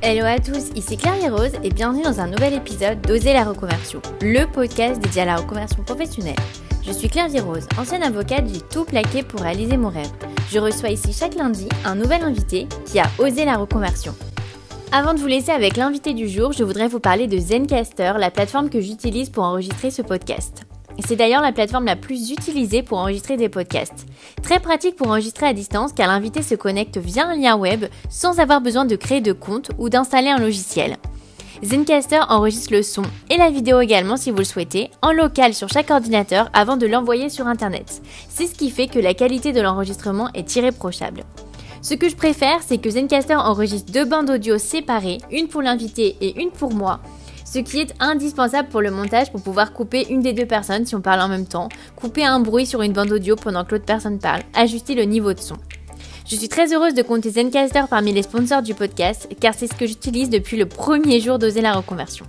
Hello à tous, ici Claire et Rose et bienvenue dans un nouvel épisode d'Oser la reconversion, le podcast dédié à la reconversion professionnelle. Je suis Claire Rose, ancienne avocate, j'ai tout plaqué pour réaliser mon rêve. Je reçois ici chaque lundi un nouvel invité qui a osé la reconversion. Avant de vous laisser avec l'invité du jour, je voudrais vous parler de Zencastr, la plateforme que j'utilise pour enregistrer ce podcast. C'est d'ailleurs la plateforme la plus utilisée pour enregistrer des podcasts. Très pratique pour enregistrer à distance car l'invité se connecte via un lien web sans avoir besoin de créer de compte ou d'installer un logiciel. Zencastr enregistre le son et la vidéo également si vous le souhaitez, en local sur chaque ordinateur avant de l'envoyer sur internet. C'est ce qui fait que la qualité de l'enregistrement est irréprochable. Ce que je préfère, c'est que Zencastr enregistre 2 bandes audio séparées, une pour l'invité et une pour moi, ce qui est indispensable pour le montage pour pouvoir couper une des 2 personnes si on parle en même temps, couper un bruit sur une bande audio pendant que l'autre personne parle, ajuster le niveau de son. Je suis très heureuse de compter Zencastr parmi les sponsors du podcast car c'est ce que j'utilise depuis le premier jour d'Oser la reconversion.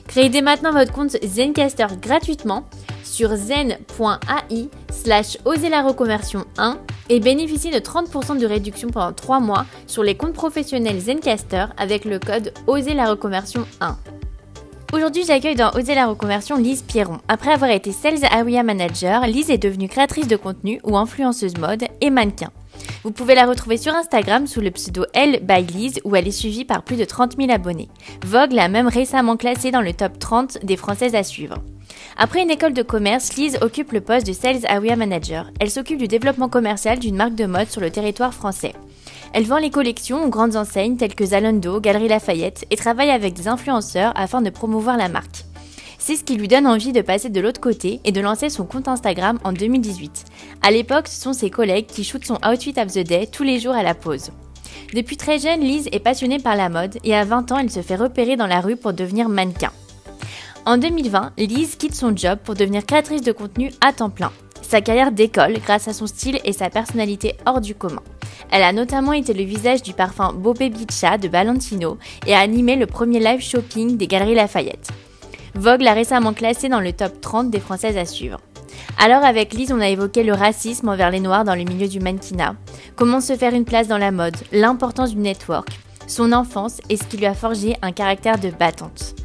Créez dès maintenant votre compte Zencastr gratuitement sur zen.ai/oserlareconversion1 et bénéficiez de 30% de réduction pendant 3 mois sur les comptes professionnels Zencastr avec le code OSERLARECONVERSION1. Aujourd'hui, j'accueille dans Oser la reconversion Lise Pierron. Après avoir été Sales Area Manager, Lise est devenue créatrice de contenu ou influenceuse mode et mannequin. Vous pouvez la retrouver sur Instagram sous le pseudo Elle by Lise où elle est suivie par plus de 30 000 abonnés. Vogue l'a même récemment classée dans le top 30 des Françaises à suivre. Après une école de commerce, Lise occupe le poste de Sales Area Manager. Elle s'occupe du développement commercial d'une marque de mode sur le territoire français. Elle vend les collections aux grandes enseignes telles que Zalando, Galeries Lafayette et travaille avec des influenceurs afin de promouvoir la marque. C'est ce qui lui donne envie de passer de l'autre côté et de lancer son compte Instagram en 2018. À l'époque, ce sont ses collègues qui shootent son outfit of the day tous les jours à la pause. Depuis très jeune, Lise est passionnée par la mode et à 20 ans, elle se fait repérer dans la rue pour devenir mannequin. En 2020, Lise quitte son job pour devenir créatrice de contenu à temps plein. Sa carrière décolle grâce à son style et sa personnalité hors du commun. Elle a notamment été le visage du parfum Beau Baby Cha de Valentino et a animé le premier live shopping des Galeries Lafayette. Vogue l'a récemment classée dans le top 30 des Françaises à suivre. Alors avec Lise, on a évoqué le racisme envers les Noirs dans le milieu du mannequinat, comment se faire une place dans la mode, l'importance du network, son enfance et ce qui lui a forgé un caractère de battante.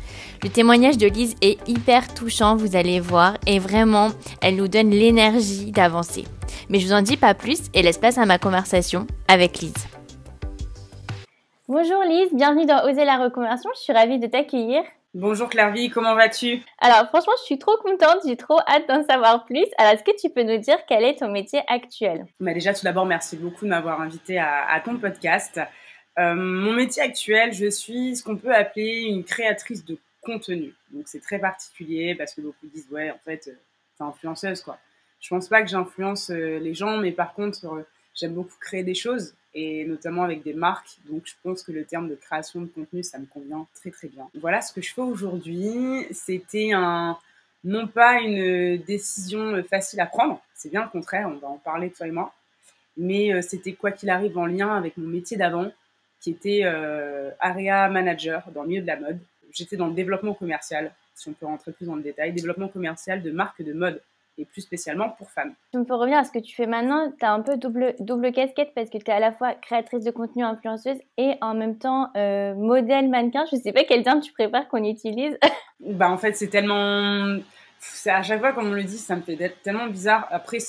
Le témoignage de Lise est hyper touchant, vous allez voir, et vraiment, elle nous donne l'énergie d'avancer. Mais je vous en dis pas plus et laisse place à ma conversation avec Lise. Bonjour Lise, bienvenue dans Oser la reconversion, je suis ravie de t'accueillir. Bonjour Claire-Vie, comment vas-tu? Alors franchement, je suis trop contente, j'ai trop hâte d'en savoir plus. Alors est-ce que tu peux nous dire quel est ton métier actuel? Déjà, tout d'abord, merci beaucoup de m'avoir invitée à ton podcast. Mon métier actuel, je suis ce qu'on peut appeler une créatrice de contenu. Donc c'est très particulier parce que beaucoup disent ouais en fait t'es influenceuse quoi. Je pense pas que j'influence les gens, mais par contre j'aime beaucoup créer des choses et notamment avec des marques. Donc je pense que le terme de création de contenu ça me convient très très bien. Voilà ce que je fais aujourd'hui. C'était non pas une décision facile à prendre, c'est bien le contraire, on va en parler toi et moi. Mais c'était quoi qu'il arrive en lien avec mon métier d'avant qui était area manager dans le milieu de la mode. J'étais dans le développement commercial, si on peut rentrer plus dans le détail, développement commercial de marques de mode, et plus spécialement pour femmes. Si on peut revenir à ce que tu fais maintenant, tu as un peu double casquette parce que tu es à la fois créatrice de contenu influenceuse et en même temps modèle mannequin. Je sais pas quel terme tu préfères qu'on utilise. En fait, c'est tellement... à chaque fois, comme on le dit, ça me fait tellement bizarre. Après,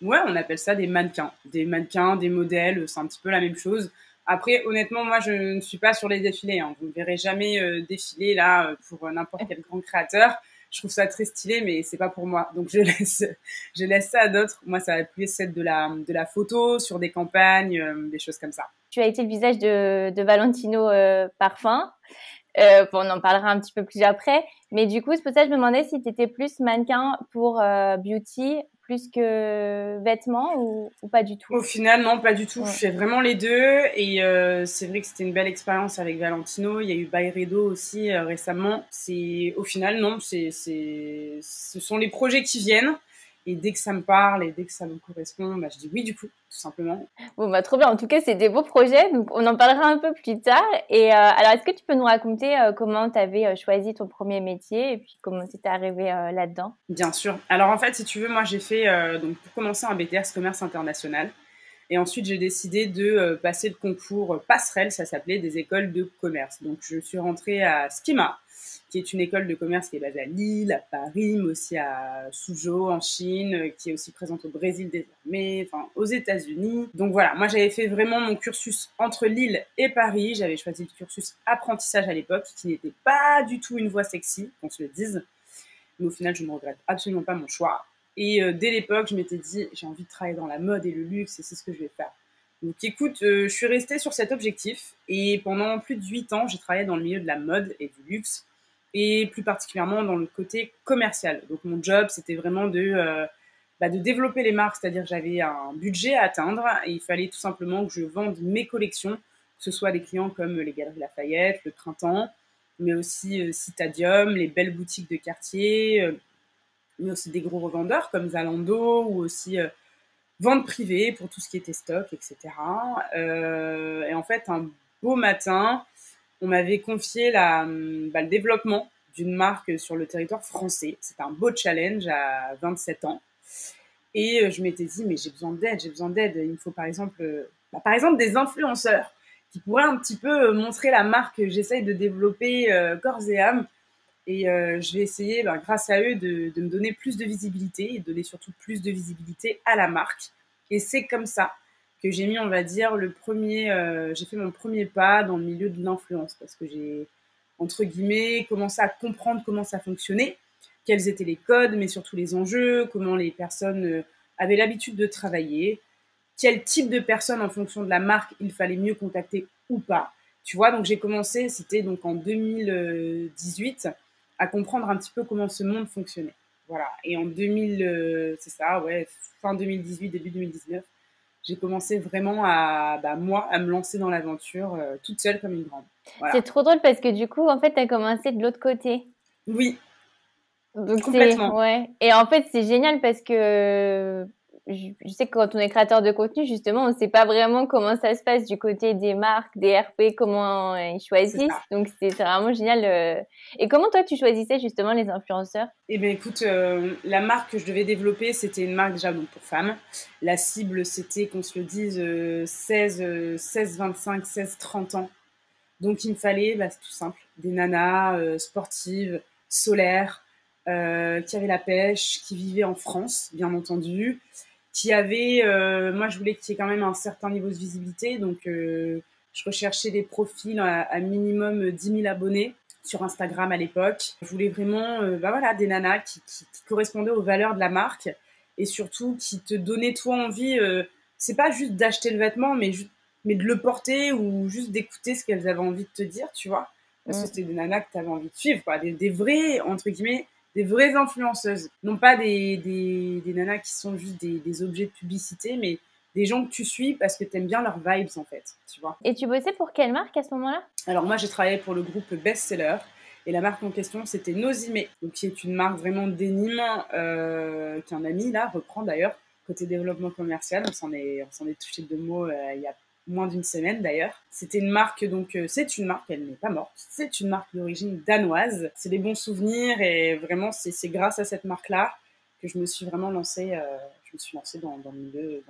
on appelle ça des mannequins. Des mannequins, des modèles, c'est un petit peu la même chose. Après, honnêtement, moi, je ne suis pas sur les défilés. Vous ne me verrez jamais défiler là pour n'importe quel grand créateur. Je trouve ça très stylé, mais c'est pas pour moi. Donc, je laisse ça à d'autres. Moi, ça va plus être de la photo sur des campagnes, des choses comme ça. Tu as été le visage de Valentino Parfum. On en parlera un petit peu plus après. Mais du coup, c'est pour ça que je me demandais si tu étais plus mannequin pour beauty plus que vêtements ou pas du tout. Au final, non, pas du tout. Ouais. Je fais vraiment les deux. Et c'est vrai que c'était une belle expérience avec Valentino. Il y a eu Byredo aussi récemment. Au final, non, ce sont les projets qui viennent. Et dès que ça me parle et dès que ça me correspond, je dis oui du coup, tout simplement. Bon, trop bien. En tout cas, c'est des beaux projets. Donc, on en parlera un peu plus tard. Et alors, est-ce que tu peux nous raconter comment tu avais choisi ton premier métier et puis comment tu étais arrivée là-dedans? Bien sûr. Alors, en fait, si tu veux, moi, j'ai fait, donc pour commencer, un BTS Commerce International. Et ensuite, j'ai décidé de passer le concours passerelle, ça s'appelait, des écoles de commerce. Donc, je suis rentrée à Schema, qui est une école de commerce qui est basée à Lille, à Paris, mais aussi à Suzhou en Chine, qui est aussi présente au Brésil désormais, enfin aux États-Unis. Donc voilà, moi j'avais fait vraiment mon cursus entre Lille et Paris. J'avais choisi le cursus apprentissage à l'époque, qui n'était pas du tout une voie sexy, qu'on se le dise. Mais au final, je ne regrette absolument pas mon choix. Et dès l'époque, je m'étais dit, j'ai envie de travailler dans la mode et le luxe, et c'est ce que je vais faire. Donc écoute, je suis restée sur cet objectif, et pendant plus de 8 ans, j'ai travaillé dans le milieu de la mode et du luxe, et plus particulièrement dans le côté commercial. Donc mon job, c'était vraiment de développer les marques, c'est-à-dire que j'avais un budget à atteindre, et il fallait tout simplement que je vende mes collections, que ce soit des clients comme les Galeries Lafayette, le Printemps, mais aussi Citadium, les belles boutiques de quartier, mais aussi des gros revendeurs comme Zalando ou aussi vente privée pour tout ce qui était stock, etc. Et en fait, un beau matin, on m'avait confié le développement d'une marque sur le territoire français. C'était un beau challenge à 27 ans. Et je m'étais dit, mais j'ai besoin d'aide, j'ai besoin d'aide. Il me faut par exemple des influenceurs qui pourraient un petit peu montrer la marque que j'essaye de développer corps et âme. Et je vais essayer, grâce à eux, de me donner plus de visibilité et de donner surtout plus de visibilité à la marque. Et c'est comme ça que j'ai mis, on va dire, j'ai fait mon premier pas dans le milieu de l'influence parce que j'ai, entre guillemets, commencé à comprendre comment ça fonctionnait, quels étaient les codes, mais surtout les enjeux, comment les personnes avaient l'habitude de travailler, quel type de personnes en fonction de la marque il fallait mieux contacter ou pas. Tu vois, donc j'ai commencé, c'était donc en 2018, à comprendre un petit peu comment ce monde fonctionnait. Voilà. Et en 2000, c'est ça, ouais, fin 2018, début 2019, j'ai commencé vraiment moi, à me lancer dans l'aventure toute seule comme une grande. Voilà. C'est trop drôle parce que du coup, en fait, tu as commencé de l'autre côté. Oui, Donc complètement. ouais. Et en fait, c'est génial parce que je sais que quand on est créateur de contenu, justement, on ne sait pas vraiment comment ça se passe du côté des marques, des RP, comment ils C'est choisissent. ça. Donc c'est vraiment génial. Et comment toi, tu choisissais justement les influenceurs? Eh bien, écoute, la marque que je devais développer, c'était une marque déjà donc pour femmes. La cible, c'était, qu'on se le dise, 16-25, 16-30 ans. Donc, il me fallait, c'est tout simple, des nanas sportives, solaires, qui avaient la pêche, qui vivaient en France, bien entendu, qui avaient, moi, je voulais qu'il y ait quand même un certain niveau de visibilité. Donc, je recherchais des profils à minimum 10 000 abonnés sur Instagram à l'époque. Je voulais vraiment des nanas qui correspondaient aux valeurs de la marque et surtout qui te donnaient toi envie, c'est pas juste d'acheter le vêtement, mais de le porter ou juste d'écouter ce qu'elles avaient envie de te dire, tu vois. Parce que c'était des nanas que tu avais envie de suivre, quoi. Des vraies, entre guillemets, des vraies influenceuses. Non pas des nanas qui sont juste des objets de publicité, mais des gens que tu suis parce que tu aimes bien leurs vibes, en fait, tu vois. Et tu bossais pour quelle marque à ce moment-là? Alors moi, j'ai travaillé pour le groupe Bestseller et la marque en question, c'était Nozime, donc qui est une marque vraiment d'énigmes qu'un ami là reprend d'ailleurs côté développement commercial. On s'en est touché deux mots il y a moins d'une semaine d'ailleurs. C'était une marque donc c'est une marque, elle n'est pas morte. C'est une marque d'origine danoise. C'est des bons souvenirs et vraiment c'est grâce à cette marque là que je me suis vraiment lancée. Je me suis lancée dans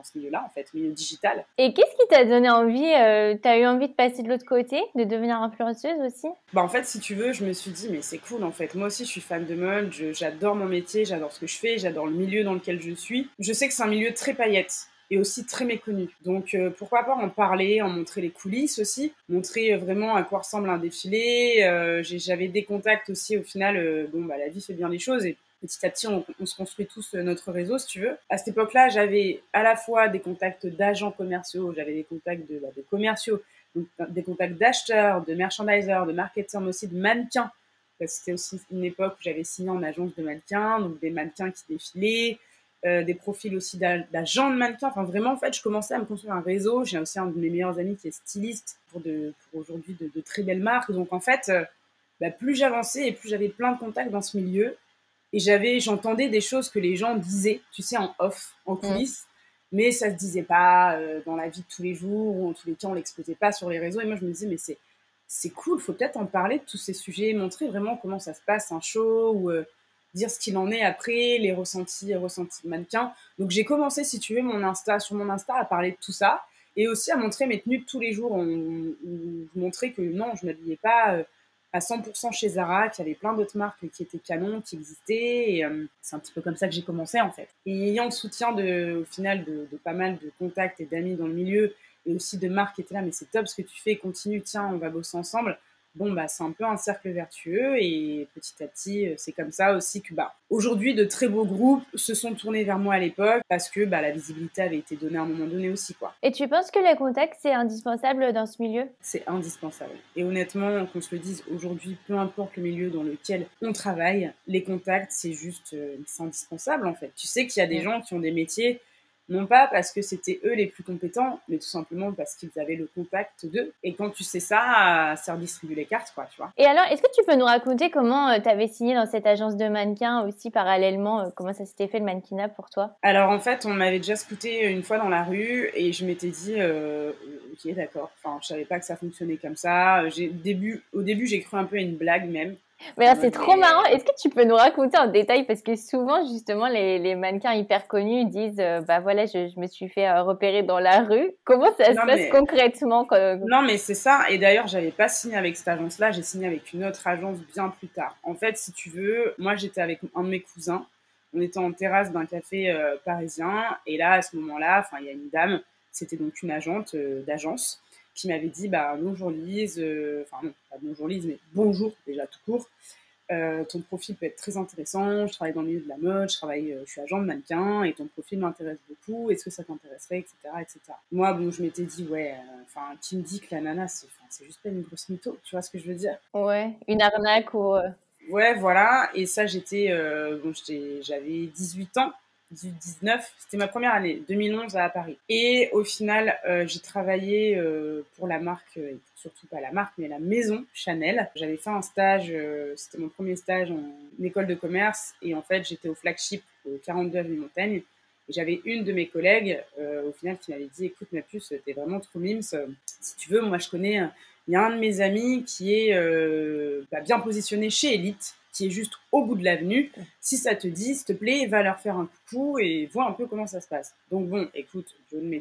ce milieu-là, en fait, milieu digital. Et qu'est-ce qui t'a donné envie, t'as eu envie de passer de l'autre côté, de devenir influenceuse aussi? En fait, si tu veux, je me suis dit, mais c'est cool, en fait. Moi aussi, je suis fan de mode, j'adore mon métier, j'adore ce que je fais, j'adore le milieu dans lequel je suis. Je sais que c'est un milieu très paillettes et aussi très méconnu. Donc, pourquoi pas en parler, en montrer les coulisses aussi, montrer vraiment à quoi ressemble un défilé. J'avais des contacts aussi, au final, la vie fait bien les choses et petit à petit, on se construit tous notre réseau, si tu veux. À cette époque-là, j'avais à la fois des contacts d'agents commerciaux, j'avais des contacts de commerciaux, donc des contacts d'acheteurs, de merchandisers, de marketeurs, mais aussi de mannequins. Parce que c'était aussi une époque où j'avais signé en agence de mannequins, donc des mannequins qui défilaient, des profils aussi d'agents de mannequins. Enfin, vraiment, en fait, je commençais à me construire un réseau. J'ai aussi un de mes meilleurs amis qui est styliste pour aujourd'hui de très belles marques. Donc, en fait, plus j'avançais et plus j'avais plein de contacts dans ce milieu. Et j'entendais des choses que les gens disaient, tu sais, en off, en coulisses, mais ça se disait pas dans la vie de tous les jours, ou en tous les cas, on l'exposait pas sur les réseaux. Et moi, je me disais, mais c'est cool, faut peut-être en parler de tous ces sujets, montrer vraiment comment ça se passe, un show, ou dire ce qu'il en est après, les ressentis de mannequin. Donc j'ai commencé, si tu veux, sur mon Insta à parler de tout ça et aussi à montrer mes tenues de tous les jours, où je montrais que non, je m'habillais pas à 100% chez Zara, qu'il y avait plein d'autres marques qui étaient canons, qui existaient. Et c'est un petit peu comme ça que j'ai commencé en fait. Et ayant le soutien au final de pas mal de contacts et d'amis dans le milieu, et aussi de marques qui étaient là, mais c'est top ce que tu fais, continue, tiens, on va bosser ensemble. Bon, bah, c'est un peu un cercle vertueux et petit à petit, c'est comme ça aussi que, bah, aujourd'hui, de très beaux groupes se sont tournés vers moi à l'époque parce que, bah, la visibilité avait été donnée à un moment donné aussi, quoi. Et tu penses que les contacts, c'est indispensable dans ce milieu? C'est indispensable. Et honnêtement, qu'on se le dise aujourd'hui, peu importe le milieu dans lequel on travaille, les contacts, c'est indispensable en fait. Tu sais qu'il y a des gens qui ont des métiers, non pas parce que c'était eux les plus compétents, mais tout simplement parce qu'ils avaient le contact d'eux. Et quand tu sais ça, ça redistribue les cartes, quoi, tu vois. Et alors, est-ce que tu peux nous raconter comment tu avais signé dans cette agence de mannequins aussi parallèlement, comment ça s'était fait le mannequinat pour toi? Alors en fait, on m'avait déjà scouté une fois dans la rue et je m'étais dit, ok, d'accord. Enfin, je savais pas que ça fonctionnait comme ça. Au début, j'ai cru un peu à une blague même. Mais alors, c'est trop marrant. Est-ce que tu peux nous raconter en détail? Parce que souvent, justement, les mannequins hyper connus disent, bah voilà, je me suis fait repérer dans la rue. Comment ça se passe concrètement Non, mais c'est ça. Et d'ailleurs, j'avais pas signé avec cette agence-là. J'ai signé avec une autre agence bien plus tard. En fait, si tu veux, moi, j'étais avec un de mes cousins. On était en terrasse d'un café parisien. Et là, à ce moment-là, il y a une dame, c'était donc une agente d'agence, qui m'avait dit, bah, bonjour Lise, enfin non, pas bonjour Lise, mais bonjour déjà tout court. Ton profil peut être très intéressant, je travaille dans le milieu de la mode, je suis agent de mannequin et ton profil m'intéresse beaucoup, est-ce que ça t'intéresserait, etc., etc. Moi, bon, je m'étais dit, ouais, qui me dit que la nana, c'est juste pas une grosse mytho, tu vois ce que je veux dire? Ouais, une arnaque ou... Ouais, voilà, et ça, j'avais 18 ans, 18-19, c'était ma première année, 2011 à Paris. Et au final, j'ai travaillé pour la marque, surtout pas la marque, mais la maison Chanel. J'avais fait un stage, c'était mon premier stage en école de commerce, et en fait, j'étais au flagship au 42 avenue Montaigne. Et j'avais une de mes collègues, au final, qui m'avait dit, écoute ma puce, t'es vraiment trop mimes, si tu veux, moi je connais... il y a un de mes amis qui est bien positionné chez Elite, qui est juste au bout de l'avenue. Si ça te dit, s'il te plaît, va leur faire un coucou et vois un peu comment ça se passe. Donc bon, écoute, je de mes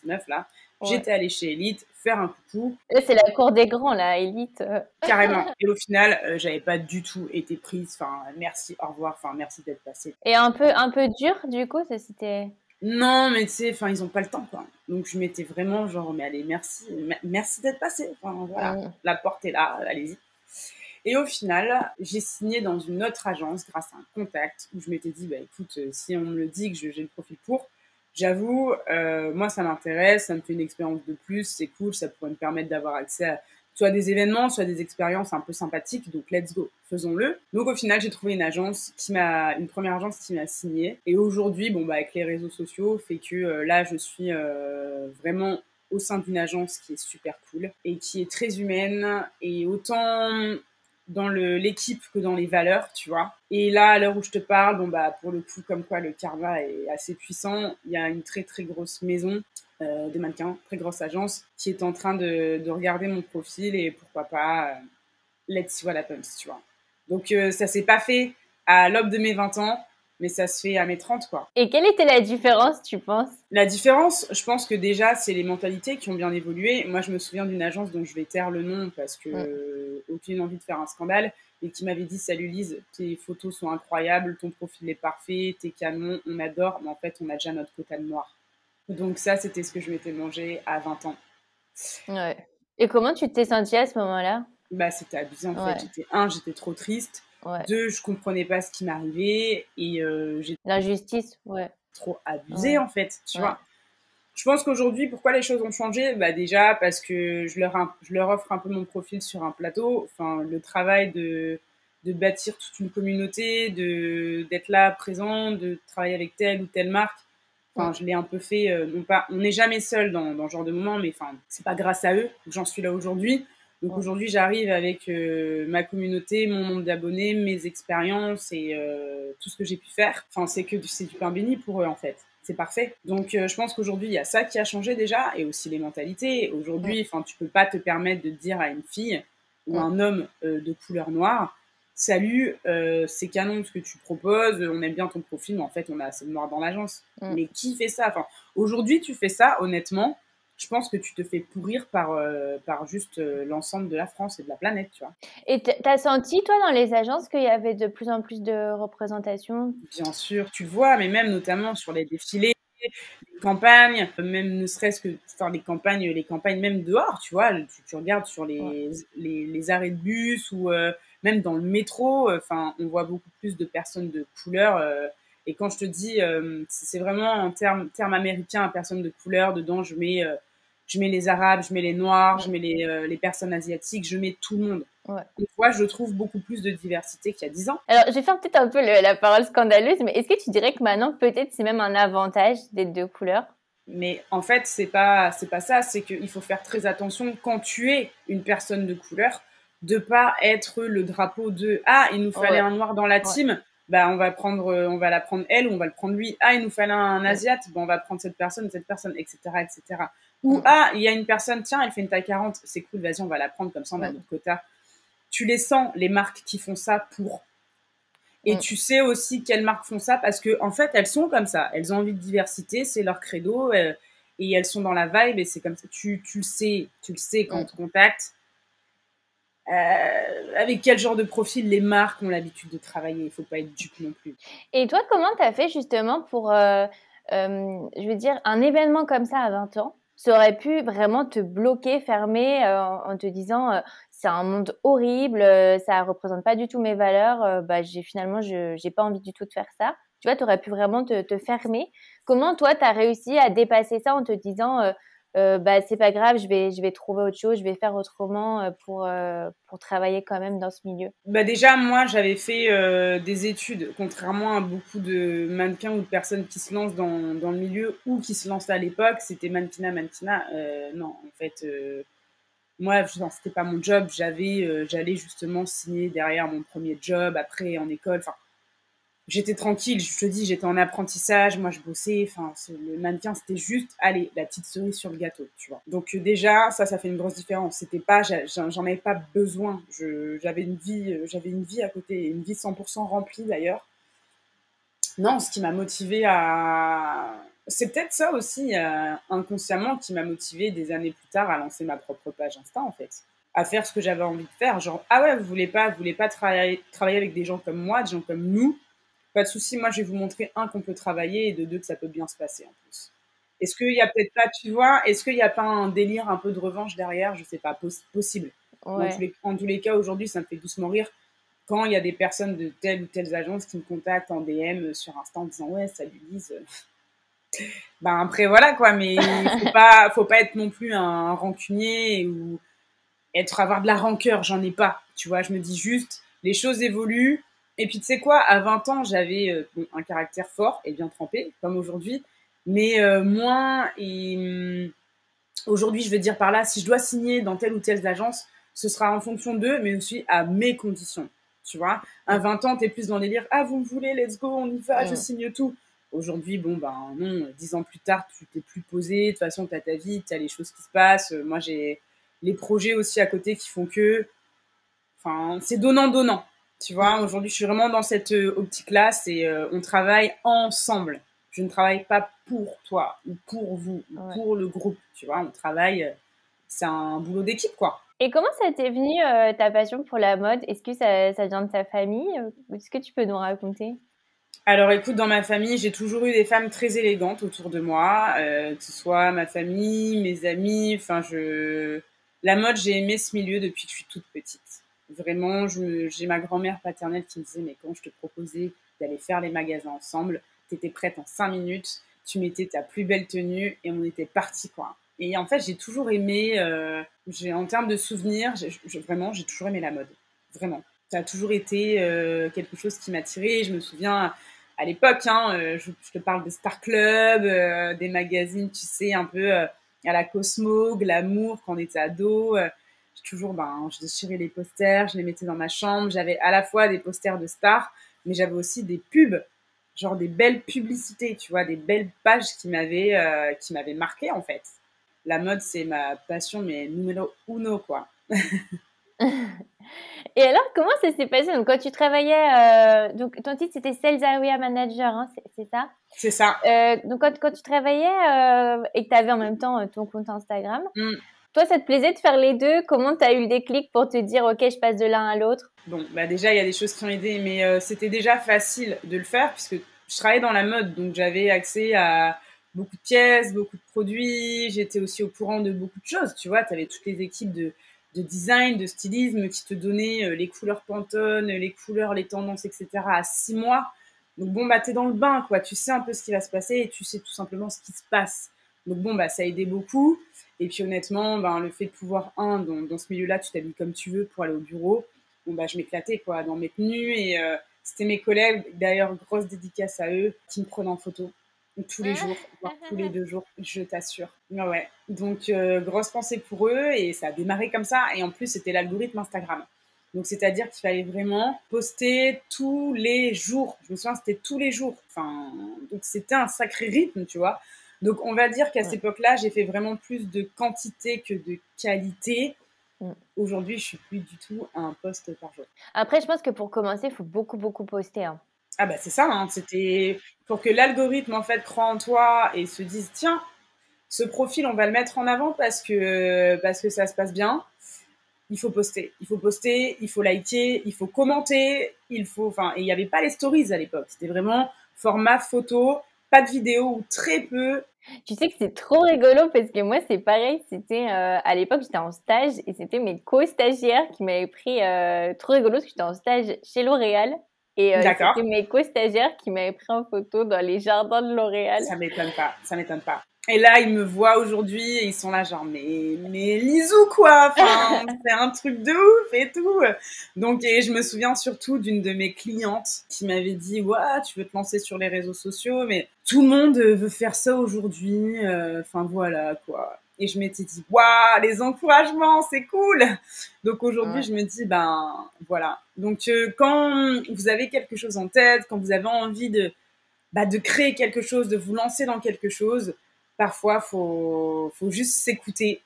18-19 là, j'étais allée chez Elite faire un coucou. Là, c'est la cour des grands, là, Elite. Carrément. Et au final, j'avais pas du tout été prise. Enfin, merci, au revoir. Enfin, merci d'être passée. Et un peu dur, du coup, ça c'était... Non, mais tu sais, ils ont pas le temps, quoi. Donc je m'étais vraiment genre, mais allez, merci d'être passé. Enfin, voilà, la porte est là, allez-y. Et au final, j'ai signé dans une autre agence grâce à un contact où je m'étais dit, bah écoute, si on me le dit que j'ai le profil pour, j'avoue, moi ça m'intéresse, ça me fait une expérience de plus, c'est cool, ça pourrait me permettre d'avoir accès à soit des événements, soit des expériences un peu sympathiques, donc let's go, faisons-le. Donc au final, j'ai trouvé une première agence qui m'a signé. Et aujourd'hui, bon bah avec les réseaux sociaux, fait que là je suis vraiment au sein d'une agence qui est super cool et qui est très humaine et autant dans l'équipe que dans les valeurs, tu vois. Et là, à l'heure où je te parle, bon bah pour le coup, comme quoi le karma est assez puissant, il y a une très très grosse maison de mannequins, très grosse agence, qui est en train de regarder mon profil et pourquoi pas, let's see what happens, tu vois. Donc ça s'est pas fait à l'aube de mes 20 ans, mais ça se fait à mes 30, quoi. Et quelle était la différence, tu penses? La différence, je pense que déjà, c'est les mentalités qui ont bien évolué. Moi, je me souviens d'une agence dont je vais taire le nom parce que aucune envie de faire un scandale, et qui m'avait dit, salut Lise, tes photos sont incroyables, ton profil est parfait, t'es canon, on adore, mais en fait, on a déjà notre quota de noir. Donc ça, c'était ce que je m'étais mangé à 20 ans. Ouais. Et comment tu t'es sentie à ce moment-là? Bah, c'était abusé, en fait. J'étais trop triste. Ouais. 2, je comprenais pas ce qui m'arrivait. Et l'injustice, ouais. Trop abusé, en fait, tu vois. Je pense qu'aujourd'hui, pourquoi les choses ont changé? Bah déjà, parce que je leur offre un peu mon profil sur un plateau. Enfin, le travail de bâtir toute une communauté, d'être là, présent, de travailler avec telle ou telle marque. Enfin, je l'ai un peu fait, on n'est jamais seul dans ce genre de moment, mais enfin, c'est pas grâce à eux que j'en suis là aujourd'hui. Donc aujourd'hui, j'arrive avec ma communauté, mon nombre d'abonnés, mes expériences et tout ce que j'ai pu faire. Enfin, c'est du pain béni pour eux, en fait. C'est parfait. Donc je pense qu'aujourd'hui, il y a ça qui a changé déjà, et aussi les mentalités. Aujourd'hui, tu peux pas te permettre de dire à une fille ou un homme de couleur noire, salut, c'est canon ce que tu proposes, on aime bien ton profil, mais en fait, on a assez de noirs dans l'agence. Mais qui fait ça? Enfin, aujourd'hui, tu fais ça, honnêtement, je pense que tu te fais pourrir par juste l'ensemble de la France et de la planète, tu vois. Et t'as senti, toi, dans les agences, qu'il y avait de plus en plus de représentation? Bien sûr, tu le vois, mais même notamment sur les défilés, les campagnes, même ne serait-ce que enfin, les campagnes même dehors, tu vois, tu regardes sur Ouais. les arrêts de bus ou même dans le métro, enfin, on voit beaucoup plus de personnes de couleur. Et quand je te dis, c'est vraiment en termes américains, personnes de couleur, dedans, je mets les Arabes, je mets les Noirs, je mets les personnes asiatiques, je mets tout le monde. Ouais. Donc, moi, je trouve beaucoup plus de diversité qu'il y a 10 ans. Alors, je vais faire peut-être un peu la parole scandaleuse, mais est-ce que tu dirais que maintenant, peut-être, c'est même un avantage d'être de couleur? Mais en fait, c'est pas ça. C'est qu'il faut faire très attention quand tu es une personne de couleur, de pas être le drapeau de ah il nous fallait Ouais, un noir dans la ouais. team, bah on va la prendre elle ou on va le prendre lui. Ah il nous fallait un asiate, bah on va prendre cette personne, etc., etc. Ou ah il y a une personne, tiens elle fait une taille 40, c'est cool, vas-y on va la prendre comme ça on a notre quota. Tu les sens les marques qui font ça pour. Et tu sais aussi quelles marques font ça parce que en fait, elles sont comme ça. Elles ont envie de diversité, c'est leur credo et elles sont dans la vibe et c'est comme ça. Tu le sais quand on te contacte. Avec quel genre de profil les marques ont l'habitude de travailler. Il faut pas être dupe non plus. Et toi, comment t'as fait justement pour, je veux dire, un événement comme ça à 20 ans, ça aurait pu vraiment te bloquer, fermer, en te disant, c'est un monde horrible, ça représente pas du tout mes valeurs, bah finalement, j'ai pas envie du tout de faire ça. Tu vois, t'aurais pu vraiment te fermer. Comment toi, t'as réussi à dépasser ça en te disant, bah c'est pas grave, je vais trouver autre chose, je vais faire autrement pour travailler quand même dans ce milieu. Bah déjà, moi, j'avais fait des études, contrairement à beaucoup de mannequins ou de personnes qui se lancent dans le milieu ou qui se lancent à l'époque. C'était mannequinat. Non, en fait, moi, c'était pas mon job. J'allais justement signer derrière mon premier job, après en école. Enfin, j'étais tranquille. Je te dis, j'étais en apprentissage. Moi, je bossais. Enfin, le mannequin, c'était juste, allez, la petite cerise sur le gâteau, tu vois. Donc déjà, ça fait une grosse différence. C'était pas, j'en avais pas besoin. J'avais une vie à côté, une vie 100% remplie d'ailleurs. Non, ce qui m'a motivé c'est peut-être ça aussi, inconsciemment, qui m'a motivé des années plus tard à lancer ma propre page Insta, en fait. À faire ce que j'avais envie de faire. Genre, ah ouais, vous voulez pas travailler avec des gens comme moi, des gens comme nous. Pas de souci, moi, je vais vous montrer, un, qu'on peut travailler et de deux, que ça peut bien se passer, en plus. Est-ce qu'il y a peut-être pas, tu vois, est-ce qu'il n'y a pas un délire un peu de revanche derrière? Je sais pas, possible. Ouais. En tous les cas, aujourd'hui, ça me fait doucement rire quand il y a des personnes de telle ou telle agence qui me contactent en DM sur Insta en disant ouais, salut Lise. Ben après voilà quoi, mais faut pas être non plus un rancunier ou avoir de la rancœur, j'en ai pas. Tu vois, je me dis juste, les choses évoluent. Et puis tu sais quoi, à 20 ans, j'avais un caractère fort et bien trempé, comme aujourd'hui, mais moins. Et aujourd'hui, je veux dire par là, si je dois signer dans telle ou telle agence, ce sera en fonction d'eux, mais aussi à mes conditions. Tu vois, à 20 ans, t'es plus dans les délire, ah, vous me voulez, let's go, on y va, je signe tout. Aujourd'hui, bon, ben non, 10 ans plus tard, tu t'es plus posé, de toute façon, tu as ta vie, tu as les choses qui se passent. Moi, j'ai les projets aussi à côté qui font que, enfin, c'est donnant-donnant. Tu vois, aujourd'hui, je suis vraiment dans cette optique-là, c'est on travaille ensemble. Je ne travaille pas pour toi, ou pour vous, ou pour le groupe. Tu vois, on travaille, c'est un boulot d'équipe, quoi. Et comment ça t'est venu ta passion pour la mode? Est-ce que ça vient de ta famille? Est-ce que tu peux nous raconter? Alors écoute, dans ma famille, j'ai toujours eu des femmes très élégantes autour de moi, que ce soit ma famille, mes amis, La mode, j'ai aimé ce milieu depuis que je suis toute petite. Vraiment, j'ai ma grand-mère paternelle qui me disait, mais quand je te proposais d'aller faire les magasins ensemble, t'étais prête en 5 minutes, tu mettais ta plus belle tenue et on était parti quoi. Et en fait, j'ai toujours aimé, en termes de souvenirs, vraiment, j'ai toujours aimé la mode. Vraiment. Ça a toujours été quelque chose qui m'a tirée. Je me souviens à l'époque, hein, je te parle de Star Club, des magazines, tu sais, un peu à la Cosmo, Glamour, quand on était ado. Je déchirais les posters, je les mettais dans ma chambre. J'avais à la fois des posters de stars, mais j'avais aussi des pubs, genre des belles publicités, tu vois, des belles pages qui m'avaient marqué en fait. La mode, c'est ma passion, mais numéro uno, quoi. Et alors, comment ça s'est passé? Donc, quand tu travaillais, donc ton titre c'était Sales Area Manager, hein, c'est ça? C'est ça. Donc, quand tu travaillais et que tu avais en même temps ton compte Instagram, Mm. toi, ça te plaisait de faire les deux? Comment tu as eu le déclic pour te dire, OK, je passe de l'un à l'autre? Bon, bah déjà, il y a des choses qui ont aidé, mais c'était déjà facile de le faire puisque je travaillais dans la mode, donc j'avais accès à beaucoup de pièces, beaucoup de produits. J'étais aussi au courant de beaucoup de choses, tu vois. Tu avais toutes les équipes de design, de stylisme qui te donnaient les couleurs Pantone, les couleurs, les tendances, etc. à 6 mois. Donc bon, bah t'es dans le bain, quoi. Tu sais un peu ce qui va se passer et tu sais tout simplement ce qui se passe. Donc bon, bah ça a aidé beaucoup. Et puis honnêtement, ben, le fait de pouvoir, dans ce milieu-là, tu t'habilles comme tu veux pour aller au bureau. Bon, bah, je m'éclatais quoi dans mes tenues et c'était mes collègues, d'ailleurs grosse dédicace à eux, qui me prenaient en photo tous les jours, voire tous les 2 jours, je t'assure. Ah ouais. Donc grosse pensée pour eux et ça a démarré comme ça et en plus c'était l'algorithme Instagram. Donc c'est-à-dire qu'il fallait vraiment poster tous les jours. Je me souviens c'était tous les jours. Enfin donc c'était un sacré rythme, tu vois. Donc on va dire qu'à cette Ouais. époque-là, j'ai fait vraiment plus de quantité que de qualité. Mm. Aujourd'hui, je suis plus du tout à un post par jour. Après, je pense que pour commencer, il faut beaucoup, beaucoup poster, hein. Ah bah c'est ça, hein, c'était pour que l'algorithme en fait croit en toi et se dise tiens, ce profil on va le mettre en avant parce que ça se passe bien. Il faut poster, il faut liker, il faut commenter, et il n'y avait pas les stories à l'époque. C'était vraiment format photo, pas de vidéo ou très peu. Tu sais que c'est trop rigolo parce que moi, c'est pareil. C'était à l'époque, j'étais en stage et c'était mes co-stagiaires qui m'avaient pris trop rigolo parce que j'étais en stage chez L'Oréal et D'accord. c'était mes co-stagiaires qui m'avaient pris en photo dans les jardins de L'Oréal. Ça m'étonne pas, ça m'étonne pas. Et là, ils me voient aujourd'hui et ils sont là genre mais Lisou quoi, enfin c'est un truc de ouf et tout. Donc et je me souviens surtout d'une de mes clientes qui m'avait dit ouais tu veux te lancer sur les réseaux sociaux mais tout le monde veut faire ça aujourd'hui. Enfin voilà quoi. Et je m'étais dit waouh les encouragements c'est cool. Donc aujourd'hui Ouais. je me dis ben voilà. Donc quand vous avez quelque chose en tête, quand vous avez envie de créer quelque chose, de vous lancer dans quelque chose, parfois, faut juste s'écouter.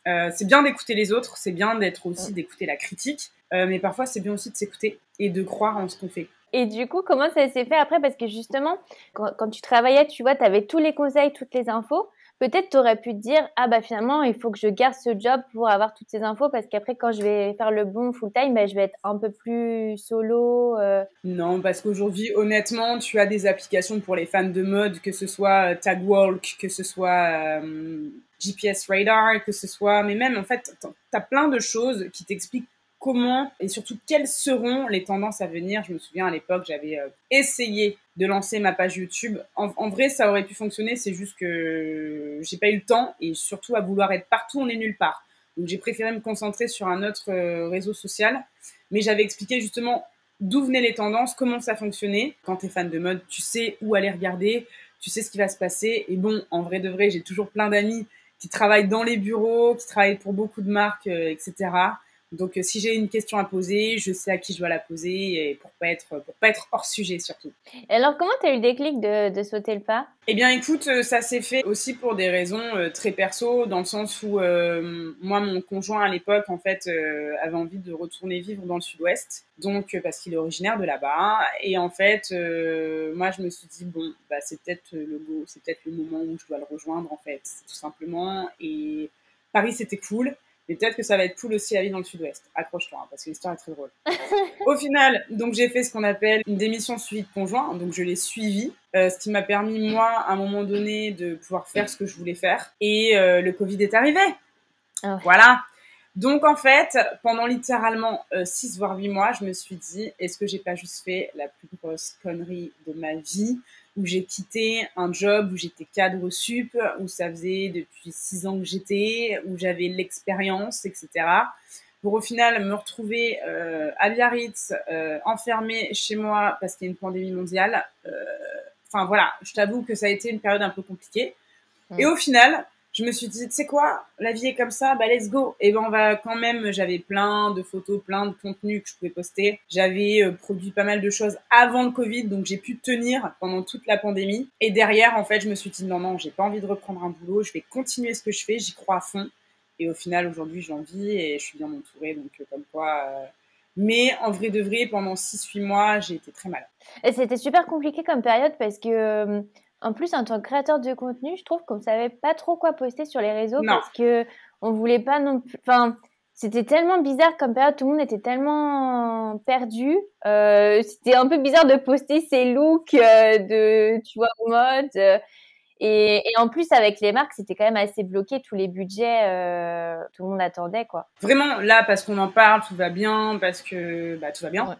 C'est bien d'écouter les autres, c'est bien d'être aussi d'écouter la critique, mais parfois, c'est bien aussi de s'écouter et de croire en ce qu'on fait. Et du coup, comment ça s'est fait après? Parce que justement, quand tu travaillais, tu vois, tu avais tous les conseils, toutes les infos. Peut-être tu aurais pu te dire, ah bah finalement, il faut que je garde ce job pour avoir toutes ces infos parce qu'après, quand je vais faire le bon full-time, bah, je vais être un peu plus solo. Non, parce qu'aujourd'hui, honnêtement, tu as des applications pour les fans de mode, que ce soit Tagwalk, que ce soit GPS Radar, que ce soit... Mais même, en fait, t'as plein de choses qui t'expliquent comment et surtout quelles seront les tendances à venir. Je me souviens, à l'époque, j'avais essayé de lancer ma page YouTube. En vrai, ça aurait pu fonctionner, c'est juste que j'ai pas eu le temps et surtout à vouloir être partout, on est nulle part. Donc, j'ai préféré me concentrer sur un autre réseau social. Mais j'avais expliqué justement d'où venaient les tendances, comment ça fonctionnait. Quand tu es fan de mode, tu sais où aller regarder, tu sais ce qui va se passer. Et bon, en vrai de vrai, j'ai toujours plein d'amis qui travaillent dans les bureaux, qui travaillent pour beaucoup de marques, etc. Donc, si j'ai une question à poser, je sais à qui je dois la poser et pour pas être hors sujet surtout. Et alors, comment tu as eu le déclic de sauter le pas? Eh bien, écoute, ça s'est fait aussi pour des raisons très perso, dans le sens où moi, mon conjoint à l'époque, en fait, avait envie de retourner vivre dans le Sud-Ouest, donc parce qu'il est originaire de là-bas. Et en fait, moi, je me suis dit bon, bah, c'est peut-être c'est peut-être le moment où je dois le rejoindre, en fait, tout simplement. Et Paris, c'était cool. Mais peut-être que ça va être cool aussi à vivre dans le Sud-Ouest. Accroche-toi, hein, parce que l'histoire est très drôle. Au final, donc j'ai fait ce qu'on appelle une démission suivie de conjoint, donc je l'ai suivi, ce qui m'a permis moi à un moment donné de pouvoir faire ce que je voulais faire. Et le Covid est arrivé, Ah ouais. voilà. Donc en fait, pendant littéralement 6 voire 8 mois, je me suis dit, est-ce que j'ai pas juste fait la plus grosse connerie de ma vie, où j'ai quitté un job où j'étais cadre sup, où ça faisait depuis 6 ans que j'étais, où j'avais l'expérience, etc. Pour au final me retrouver à Biarritz, enfermée chez moi parce qu'il y a une pandémie mondiale. Enfin voilà, je t'avoue que ça a été une période un peu compliquée. Et Mm. au final, je me suis dit, tu sais quoi, la vie est comme ça, bah let's go. Et ben on va quand même, j'avais plein de photos, plein de contenus que je pouvais poster. J'avais produit pas mal de choses avant le Covid, donc j'ai pu tenir pendant toute la pandémie. Et derrière, en fait, je me suis dit, non, j'ai pas envie de reprendre un boulot, je vais continuer ce que je fais, j'y crois à fond. Et au final, aujourd'hui, j'en vis et je suis bien entourée, donc comme quoi, Mais en vrai de vrai, pendant 6-8 mois, j'ai été très malade. Et c'était super compliqué comme période parce que, en plus, en tant que créateur de contenu, je trouve qu'on savait pas trop quoi poster sur les réseaux Non, parce que on voulait pas non plus. Enfin, c'était tellement bizarre comme période, tout le monde était tellement perdu. C'était un peu bizarre de poster ses looks tu vois, mode. Et en plus, avec les marques, c'était quand même assez bloqué. Tous les budgets, tout le monde attendait, quoi. vraiment, là, parce qu'on en parle, tout va bien, parce que bah, tout va bien. Ouais.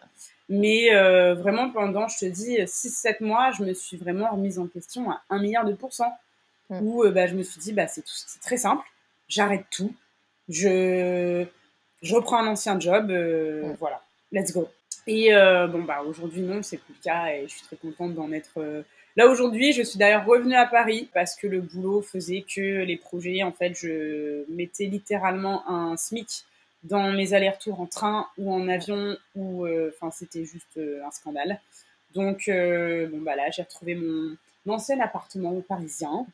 Mais vraiment, pendant, je te dis, 6-7 mois, je me suis vraiment remise en question à 1 milliard de pourcents. Mm. Où bah, je me suis dit, bah, c'est très simple, j'arrête tout, je, je reprends un ancien job, Mm. voilà, let's go. Et bon, bah, aujourd'hui, non, c'est plus le cas et je suis très contente d'en être là aujourd'hui. Je suis d'ailleurs revenue à Paris parce que le boulot faisait que les projets, en fait, je mettais littéralement un SMIC dans mes allers-retours en train ou en avion, ou enfin, c'était juste un scandale. Donc, bon, bah là, j'ai retrouvé mon ancien appartement parisien,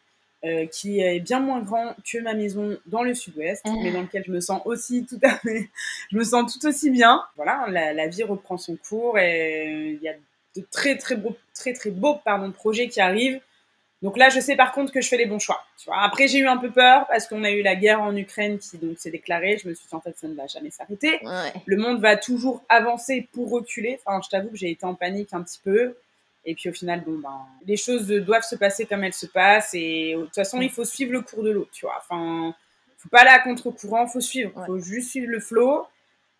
qui est bien moins grand que ma maison dans le sud-ouest, mais dans lequel je me sens aussi tout à fait, je me sens tout aussi bien. Voilà, la vie reprend son cours et il y a de très beaux projets qui arrivent. Donc là, je sais par contre que je fais les bons choix. Tu vois. Après, j'ai eu un peu peur parce qu'on a eu la guerre en Ukraine qui donc s'est déclarée. Je me suis dit en fait, ça ne va jamais s'arrêter. Ouais. Le monde va toujours avancer pour reculer. Enfin, je t'avoue que j'ai été en panique un petit peu. Et puis au final, bon ben, les choses doivent se passer comme elles se passent. Et de toute façon, il faut suivre le cours de l'eau. Tu vois. Enfin, faut pas aller à contre-courant. Faut suivre. Ouais. Faut juste suivre le flot.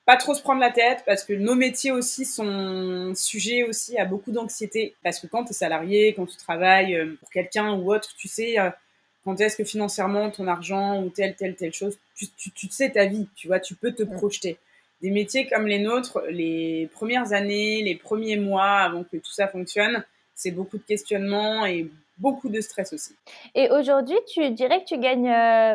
Pas trop se prendre la tête parce que nos métiers aussi sont sujets aussi à beaucoup d'anxiété, parce que quand tu es salarié, quand tu travailles pour quelqu'un ou autre, tu sais quand est-ce que financièrement ton argent ou telle chose, tu sais ta vie, tu vois, tu peux te projeter. Des métiers comme les nôtres, les premières années, les premiers mois avant que tout ça fonctionne, c'est beaucoup de questionnements et beaucoup de stress aussi. Et aujourd'hui, tu dirais que tu gagnes.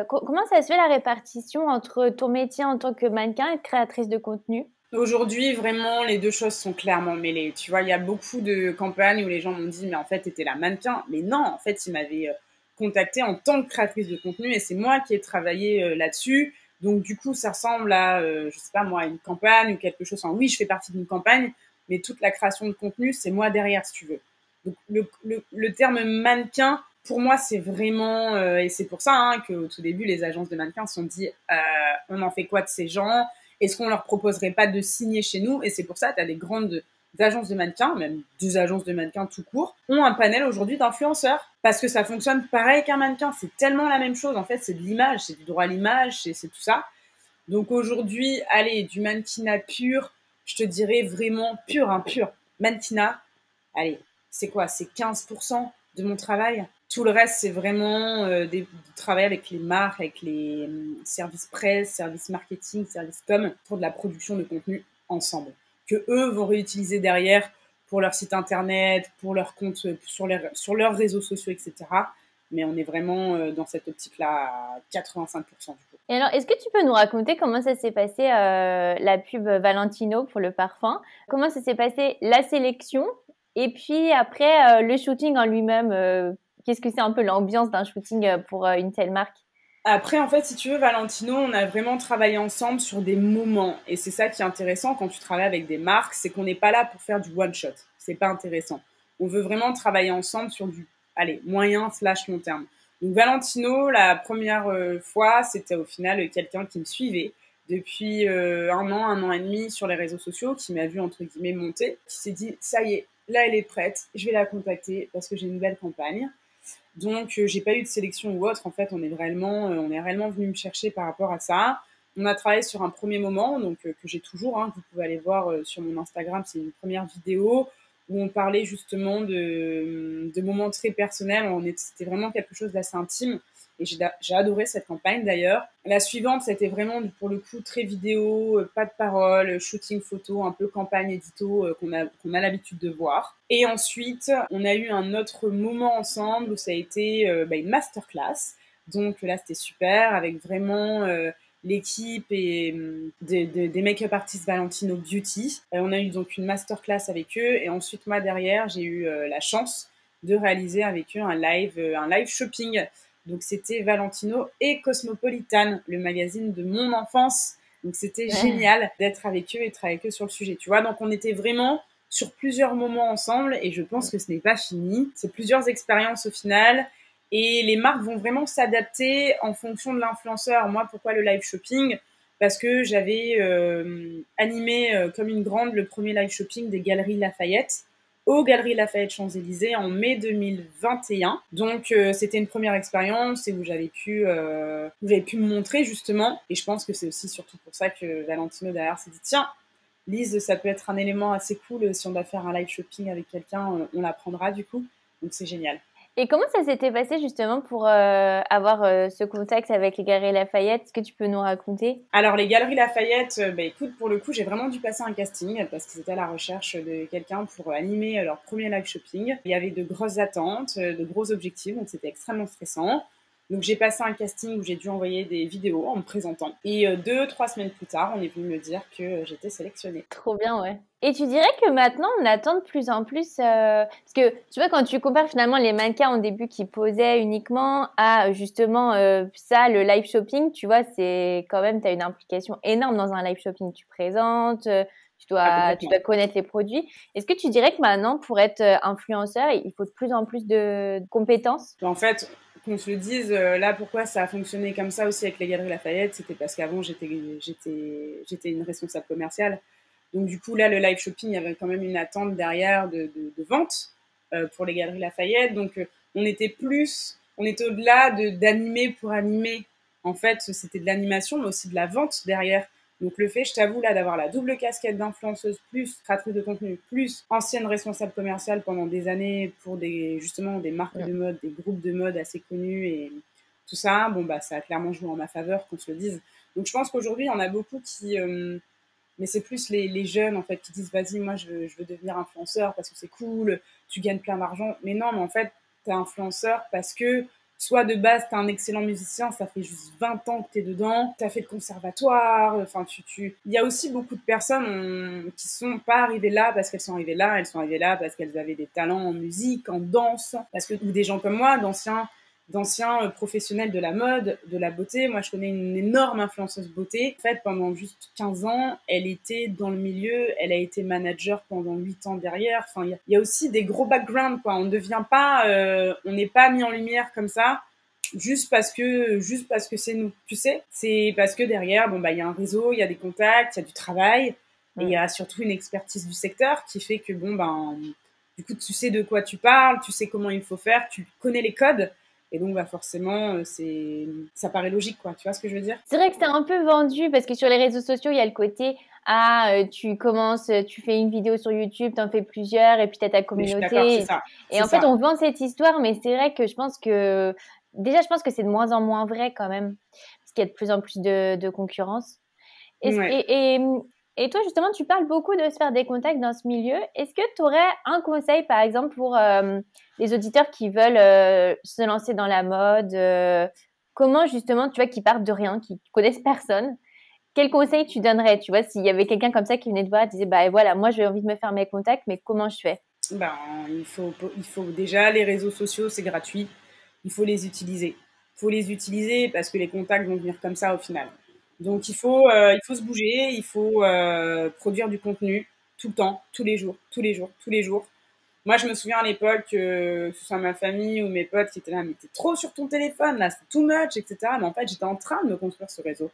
Comment ça se fait la répartition entre ton métier en tant que mannequin et créatrice de contenu? Aujourd'hui, vraiment, les deux choses sont clairement mêlées. Tu vois, il y a beaucoup de campagnes où les gens m'ont dit, mais en fait, t'étais la mannequin. Mais non, en fait, ils m'avaient contactée en tant que créatrice de contenu et c'est moi qui ai travaillé là-dessus. Donc, du coup, ça ressemble à, je sais pas moi, une campagne ou quelque chose. Enfin, oui, je fais partie d'une campagne, mais toute la création de contenu, c'est moi derrière, si tu veux. Donc, le terme mannequin, pour moi, c'est vraiment, et c'est pour ça hein, qu'au tout début, les agences de mannequins se sont dit, on en fait quoi de ces gens? Est-ce qu'on leur proposerait pas de signer chez nous? Et c'est pour ça que tu as des grandes agences de mannequins, même des agences de mannequins tout court, ont un panel aujourd'hui d'influenceurs. Parce que ça fonctionne pareil qu'un mannequin. C'est tellement la même chose. En fait, c'est de l'image, c'est du droit à l'image, c'est tout ça. Donc aujourd'hui, allez, du mannequinat pur, je te dirais vraiment pur, hein, pur. Mannequinat, allez, c'est quoi? C'est 15% de mon travail. Tout le reste, c'est vraiment du travail avec les marques, avec les services presse, services marketing, services com, pour de la production de contenu ensemble. Que eux vont réutiliser derrière pour leur site internet, pour leur compte, sur leurs réseaux sociaux, etc. Mais on est vraiment dans cette optique-là à 85% du coup. Et alors, est-ce que tu peux nous raconter comment ça s'est passé la pub Valentino pour le parfum? Comment ça s'est passé la sélection? Et puis après, le shooting en lui-même, qu'est-ce que c'est un peu l'ambiance d'un shooting pour une telle marque? Après, en fait, si tu veux, Valentino, on a vraiment travaillé ensemble sur des moments. Et c'est ça qui est intéressant quand tu travailles avec des marques, c'est qu'on n'est pas là pour faire du one-shot. C'est pas intéressant. On veut vraiment travailler ensemble sur du, allez, moyen/long terme. Donc, Valentino, la première fois, c'était au final quelqu'un qui me suivait depuis 1 an et demi sur les réseaux sociaux, qui m'a vu, entre guillemets, monter, qui s'est dit, ça y est, là, elle est prête, je vais la contacter parce que j'ai une belle campagne. Donc, j'ai pas eu de sélection ou autre. En fait, on est réellement venu me chercher par rapport à ça. On a travaillé sur un premier moment, donc que j'ai toujours, hein, que vous pouvez aller voir sur mon Instagram. C'est une première vidéo où on parlait justement de moments très personnels. C'était vraiment quelque chose d'assez intime. Et j'ai adoré cette campagne d'ailleurs. La suivante, c'était vraiment pour le coup très vidéo, pas de parole, shooting photo, un peu campagne édito qu'on a l'habitude de voir. Et ensuite, on a eu un autre moment ensemble où ça a été une masterclass. Donc là, c'était super avec vraiment l'équipe et des make-up artistes Valentino Beauty. On a eu donc une masterclass avec eux et ensuite moi derrière, j'ai eu la chance de réaliser avec eux un live shopping. Donc c'était Valentino et Cosmopolitan, le magazine de mon enfance, Donc c'était génial d'être avec eux et de travailler avec eux sur le sujet, tu vois. Donc on était vraiment sur plusieurs moments ensemble et je pense que ce n'est pas fini. C'est plusieurs expériences au final et les marques vont vraiment s'adapter en fonction de l'influenceur. Moi, pourquoi le live shopping? Parce que j'avais animé comme une grande le premier live shopping des Galeries Lafayette aux Galeries Lafayette Champs-Élysées en mai 2021. Donc c'était une première expérience et où j'avais pu me montrer justement. Et je pense que c'est aussi surtout pour ça que Valentino derrière s'est dit tiens, Lise, ça peut être un élément assez cool si on doit faire un live shopping avec quelqu'un, on l'apprendra du coup. Donc c'est génial. Et comment ça s'était passé justement pour avoir ce contact avec les Galeries Lafayette? Est-ce que tu peux nous raconter? Alors les Galeries Lafayette, écoute, pour le coup, j'ai vraiment dû passer un casting parce qu'ils étaient à la recherche de quelqu'un pour animer leur premier live shopping. Il y avait de grosses attentes, de gros objectifs, donc c'était extrêmement stressant. Donc j'ai passé un casting où j'ai dû envoyer des vidéos en me présentant. Et 2-3 semaines plus tard, on est venu me dire que j'étais sélectionnée. Trop bien, ouais. Et tu dirais que maintenant, on attend de plus en plus, parce que tu vois, quand tu compares finalement les mannequins au début qui posaient uniquement à justement ça, le live shopping, tu vois, c'est quand même, tu as une implication énorme dans un live shopping. Tu présentes, tu dois connaître les produits. Est-ce que tu dirais que maintenant, pour être influenceur, il faut de plus en plus de compétences? En fait, qu'on se le dise, là, pourquoi ça a fonctionné comme ça aussi avec les Galeries Lafayette, c'était parce qu'avant, j'étais une responsable commerciale. Donc, du coup, là, le live shopping, il y avait quand même une attente derrière de vente pour les Galeries Lafayette. Donc, on était au-delà d'animer pour animer. En fait, c'était de l'animation, mais aussi de la vente derrière. Donc le fait, je t'avoue, là, d'avoir la double casquette d'influenceuse, plus créatrice de contenu, plus ancienne responsable commerciale pendant des années pour justement des marques de mode, des groupes de mode assez connus et tout ça, ça a clairement joué en ma faveur, qu'on se le dise. Donc je pense qu'aujourd'hui, il y en a beaucoup qui... mais c'est plus les jeunes, en fait, qui disent, vas-y, moi, je veux devenir influenceur parce que c'est cool, tu gagnes plein d'argent. Mais non, mais en fait, t'es influenceur parce que soit de base, t'es un excellent musicien, ça fait juste 20 ans que t'es dedans, t'as fait le conservatoire, enfin, il y a aussi beaucoup de personnes qui sont pas arrivées là parce qu'elles sont arrivées là, elles sont arrivées là parce qu'elles avaient des talents en musique, en danse, ou des gens comme moi, d'anciens professionnels de la mode, de la beauté. Moi, je connais une énorme influenceuse beauté. En fait, pendant juste 15 ans, elle était dans le milieu, elle a été manager pendant 8 ans derrière. Enfin, il y a aussi des gros backgrounds, quoi. On n'est pas mis en lumière comme ça juste parce que c'est nous, tu sais. C'est parce que derrière, il y a un réseau, il y a des contacts, il y a du travail, et il y a surtout une expertise du secteur qui fait que du coup, tu sais de quoi tu parles, tu sais comment il faut faire, tu connais les codes. Et donc, forcément, ça paraît logique, quoi. Tu vois ce que je veux dire? C'est vrai que c'est un peu vendu parce que sur les réseaux sociaux, il y a le côté tu commences, tu fais une vidéo sur YouTube, t'en fais plusieurs et puis t'as ta communauté. C'est ça. Et en fait, on vend cette histoire, mais c'est vrai que je pense que c'est de moins en moins vrai quand même parce qu'il y a de plus en plus de concurrence. Et toi, justement, tu parles beaucoup de se faire des contacts dans ce milieu. Est-ce que tu aurais un conseil, par exemple, pour les auditeurs qui veulent se lancer dans la mode comment, justement, tu vois, qui partent de rien, qui connaissent personne, quel conseil tu donnerais, tu vois, s'il y avait quelqu'un comme ça qui venait te voir et disait, bah voilà, moi, j'ai envie de me faire mes contacts, mais comment je fais? Il faut déjà, les réseaux sociaux, c'est gratuit. Il faut les utiliser. Il faut les utiliser parce que les contacts vont venir comme ça au final. Donc il faut se bouger, il faut produire du contenu tout le temps, tous les jours, tous les jours, tous les jours. Moi, je me souviens à l'époque, que ce soit ma famille ou mes potes qui étaient là, mais t'es trop sur ton téléphone, là, c'est too much, etc. Mais en fait, j'étais en train de me construire ce réseau.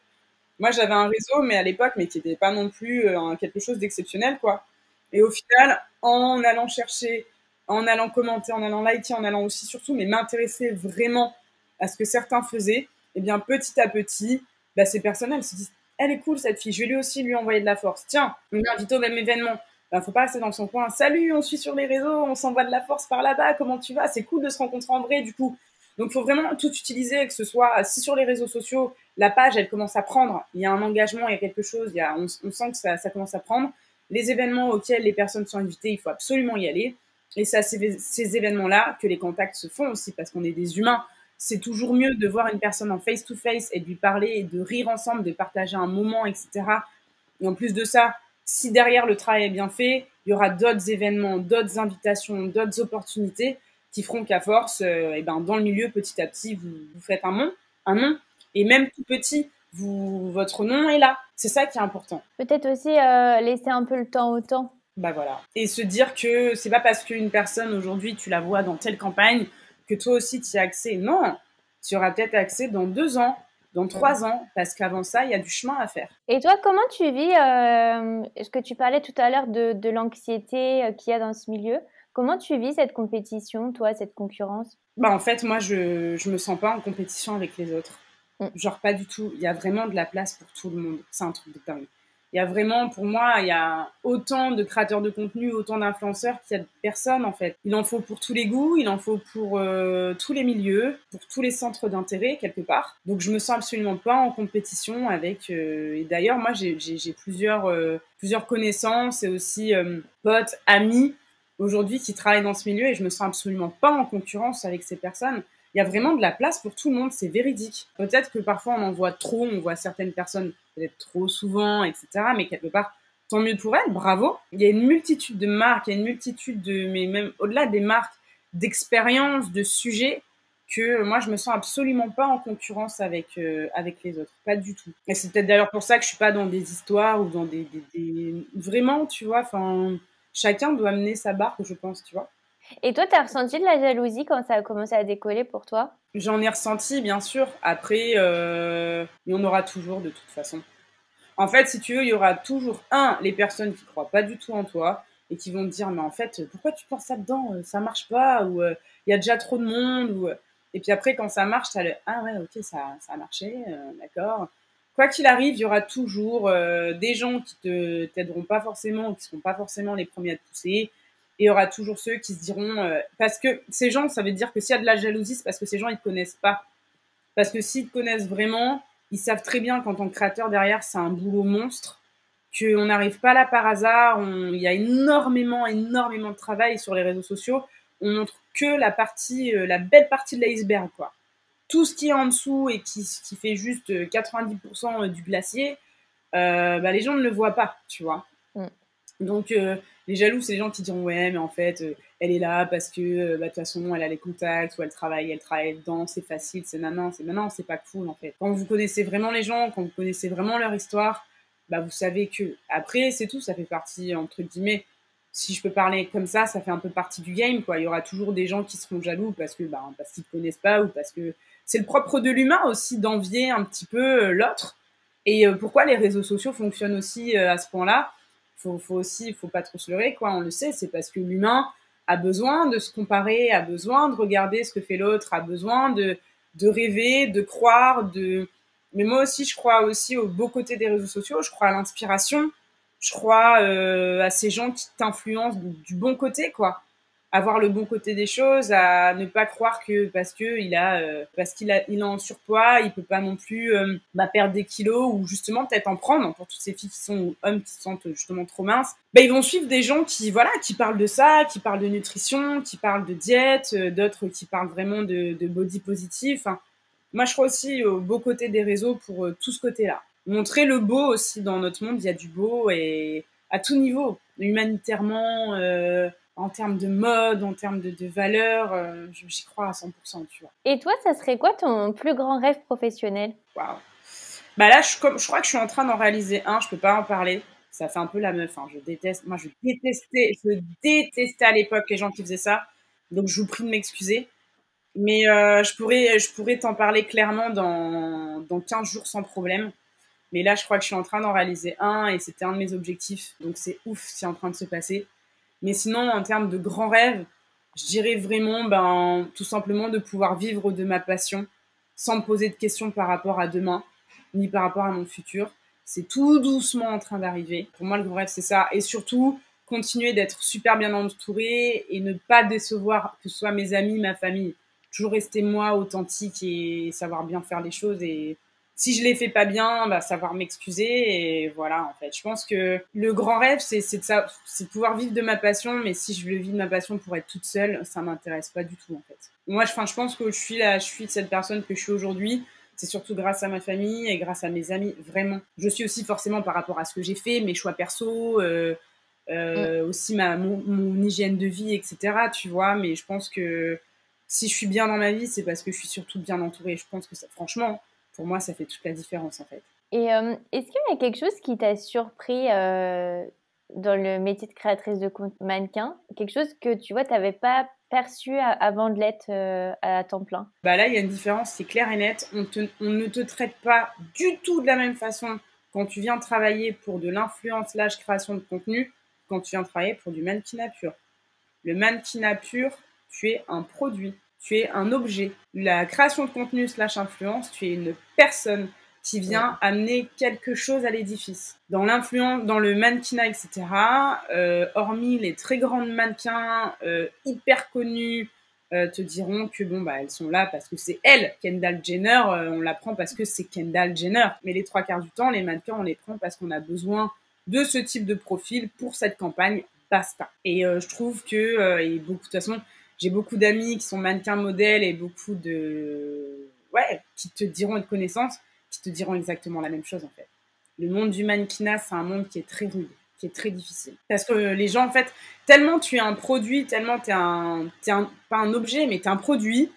Moi, j'avais un réseau, mais à l'époque, mais qui n'était pas non plus quelque chose d'exceptionnel, quoi. Et au final, en allant chercher, en allant commenter, en allant liker, en allant aussi surtout, mais m'intéresser vraiment à ce que certains faisaient, eh bien, petit à petit, ces personnes, elles se disent, elle est cool, cette fille, je vais lui aussi lui envoyer de la force. Tiens, on l'invite au même événement. Faut pas rester dans son coin. Salut, on suit sur les réseaux, on s'envoie de la force par là-bas, comment tu vas? C'est cool de se rencontrer en vrai, du coup. Donc, il faut vraiment tout utiliser, que ce soit, si sur les réseaux sociaux, la page, elle commence à prendre, il y a un engagement, il y a quelque chose, on sent que ça commence à prendre. Les événements auxquels les personnes sont invitées, il faut absolument y aller. Et c'est à ces événements-là que les contacts se font aussi, parce qu'on est des humains. C'est toujours mieux de voir une personne en face-to-face et de lui parler et de rire ensemble, de partager un moment, etc. Et en plus de ça, si derrière le travail est bien fait, il y aura d'autres événements, d'autres invitations, d'autres opportunités qui feront qu'à force, dans le milieu, petit à petit, vous faites un nom. Et même tout petit, votre nom est là. C'est ça qui est important. Peut-être aussi laisser un peu le temps au temps. Bah voilà. Et se dire que c'est pas parce qu'une personne aujourd'hui tu la vois dans telle campagne que toi aussi tu y as accès. Non, tu auras peut-être accès dans 2 ans, dans 3 ans, parce qu'avant ça, il y a du chemin à faire. Et toi, comment tu vis ce que tu parlais tout à l'heure de l'anxiété qu'il y a dans ce milieu? Comment tu vis cette compétition, toi, cette concurrence? Bah en fait, moi, je me sens pas en compétition avec les autres. Mm. Genre pas du tout. Il y a vraiment de la place pour tout le monde. C'est un truc de dingue. Il y a vraiment, pour moi, il y a autant de créateurs de contenu, autant d'influenceurs qu'il y a de personnes, en fait. Il en faut pour tous les goûts, il en faut pour tous les milieux, pour tous les centres d'intérêt, quelque part. Donc, je me sens absolument pas en compétition avec... et d'ailleurs, moi, j'ai plusieurs connaissances et aussi potes, amis, aujourd'hui, qui travaillent dans ce milieu et je me sens absolument pas en concurrence avec ces personnes. Il y a vraiment de la place pour tout le monde, c'est véridique. Peut-être que parfois on en voit trop, on voit certaines personnes peut-être trop souvent, etc. Mais quelque part, tant mieux pour elles, bravo. Il y a une multitude de marques, il y a une multitude mais même au-delà des marques, d'expériences, de sujets, que moi je me sens absolument pas en concurrence avec les autres, pas du tout. Et c'est peut-être d'ailleurs pour ça que je suis pas dans des histoires ou dans vraiment, tu vois, enfin, chacun doit mener sa barque, je pense, tu vois. Et toi, tu as ressenti de la jalousie quand ça a commencé à décoller pour toi? J'en ai ressenti, bien sûr. Après, il y en aura toujours de toute façon. En fait, si tu veux, il y aura toujours, les personnes qui croient pas du tout en toi et qui vont te dire, mais en fait, pourquoi tu penses là-dedans? Ça marche pas, ou il y a déjà trop de monde, ou... Et puis après, quand ça marche, t'as le, ah ouais, ok, ça a marché, d'accord. Quoi qu'il arrive, il y aura toujours des gens qui t'aideront pas forcément, qui seront pas forcément les premiers à te pousser. Et il y aura toujours ceux qui se diront, parce que ces gens, ça veut dire que s'il y a de la jalousie, c'est parce que ces gens, ils te connaissent pas. Parce que s'ils te connaissent vraiment, ils savent très bien qu'en tant que créateur derrière, c'est un boulot monstre, qu'on n'arrive pas là par hasard. Il y a énormément, énormément de travail sur les réseaux sociaux. On montre que la belle partie de l'iceberg, quoi. Tout ce qui est en dessous et qui fait juste 90% du glacier, bah, les gens ne le voient pas, tu vois. Mm. Donc, les jaloux, c'est les gens qui diront ouais, mais en fait, elle est là parce que bah, de toute façon, elle a les contacts ou elle travaille dedans, c'est facile, c'est nanan, c'est pas cool en fait. Quand vous connaissez vraiment les gens, quand vous connaissez vraiment leur histoire, bah vous savez que après, c'est tout, ça fait partie entre guillemets. Si je peux parler comme ça fait un peu partie du game, quoi. Il y aura toujours des gens qui seront jaloux parce qu'ils te connaissent pas ou parce que c'est le propre de l'humain aussi d'envier un petit peu l'autre. Et pourquoi les réseaux sociaux fonctionnent aussi à ce point-là? Faut pas trop se leurrer, quoi. On le sait, c'est parce que l'humain a besoin de se comparer, a besoin de regarder ce que fait l'autre, a besoin de rêver, de croire, mais moi aussi, je crois aussi au beau côté des réseaux sociaux, je crois à l'inspiration, je crois à ces gens qui t'influencent du bon côté, quoi. À voir le bon côté des choses, à ne pas croire que parce qu'il est en surpoids, il peut pas non plus perdre des kilos ou justement peut-être en prendre pour toutes ces filles qui sont ou hommes qui se sentent justement trop minces. Ils vont suivre des gens qui parlent de ça, qui parlent de nutrition, qui parlent de diète, d'autres qui parlent vraiment de body positif. Enfin, moi, je crois aussi au beau côté des réseaux pour tout ce côté-là. Montrer le beau aussi dans notre monde, il y a du beau et à tout niveau, humanitairement, en termes de mode, en termes de valeurs, j'y crois à 100%, tu vois. Et toi, ça serait quoi ton plus grand rêve professionnel? Waouh. Bah là, je crois que je suis en train d'en réaliser un, je peux pas en parler. Ça fait un peu la meuf, hein. Je déteste. Moi, je détestais à l'époque les gens qui faisaient ça. Donc, je vous prie de m'excuser. Mais je pourrais t'en parler clairement dans 15 jours sans problème. Mais là, je crois que je suis en train d'en réaliser un et c'était un de mes objectifs. Donc, c'est ouf ce qui est en train de se passer. Mais sinon, en termes de grands rêves, je dirais vraiment, tout simplement de pouvoir vivre de ma passion sans me poser de questions par rapport à demain, ni par rapport à mon futur. C'est tout doucement en train d'arriver. Pour moi, le grand rêve, c'est ça. Et surtout, continuer d'être super bien entourée et ne pas décevoir que ce soit mes amis, ma famille. Toujours rester moi, authentique et savoir bien faire les choses. Et si je les fais pas bien, savoir m'excuser. Et voilà, en fait. Je pense que le grand rêve, c'est de pouvoir vivre de ma passion. Mais si je veux vivre de ma passion pour être toute seule, ça m'intéresse pas du tout, en fait. Moi, je pense que je suis cette personne que je suis aujourd'hui. C'est surtout grâce à ma famille et grâce à mes amis, vraiment. Je suis aussi forcément par rapport à ce que j'ai fait, mes choix perso, aussi mon hygiène de vie, etc. Tu vois, mais je pense que si je suis bien dans ma vie, c'est parce que je suis surtout bien entourée. Je pense que ça, franchement, Pour moi, ça fait toute la différence en fait. Et est-ce qu'il y a quelque chose qui t'a surpris dans le métier de créatrice de compte mannequin? Quelque chose que tu vois, tu n'avais pas perçu avant de l'être à temps plein? Bah là, il y a une différence, c'est clair et net. On ne te traite pas du tout de la même façon quand tu viens travailler pour de l'influence / création de contenu, quand tu viens travailler pour du mannequinat pur. Le mannequinat pur, tu es un produit, tu es un objet. La création de contenu / influence, tu es une personne qui vient amener quelque chose à l'édifice. Dans l'influence, dans le mannequinat, etc., hormis les très grandes mannequins hyper connus, te diront que bon, bah, elles sont là parce que c'est elle, Kendall Jenner, on la prend parce que c'est Kendall Jenner. Mais les 3 quarts du temps, les mannequins, on les prend parce qu'on a besoin de ce type de profil pour cette campagne. Basta. Et je trouve que, et beaucoup, de toute façon, j'ai beaucoup d'amis qui sont mannequins modèles et beaucoup qui te diront, et de connaissances, qui te diront exactement la même chose en fait. Le monde du mannequinat, c'est un monde qui est très rude, qui est très difficile. Parce que les gens, en fait, tellement tu es un produit, tellement pas un objet, mais tu es un produit,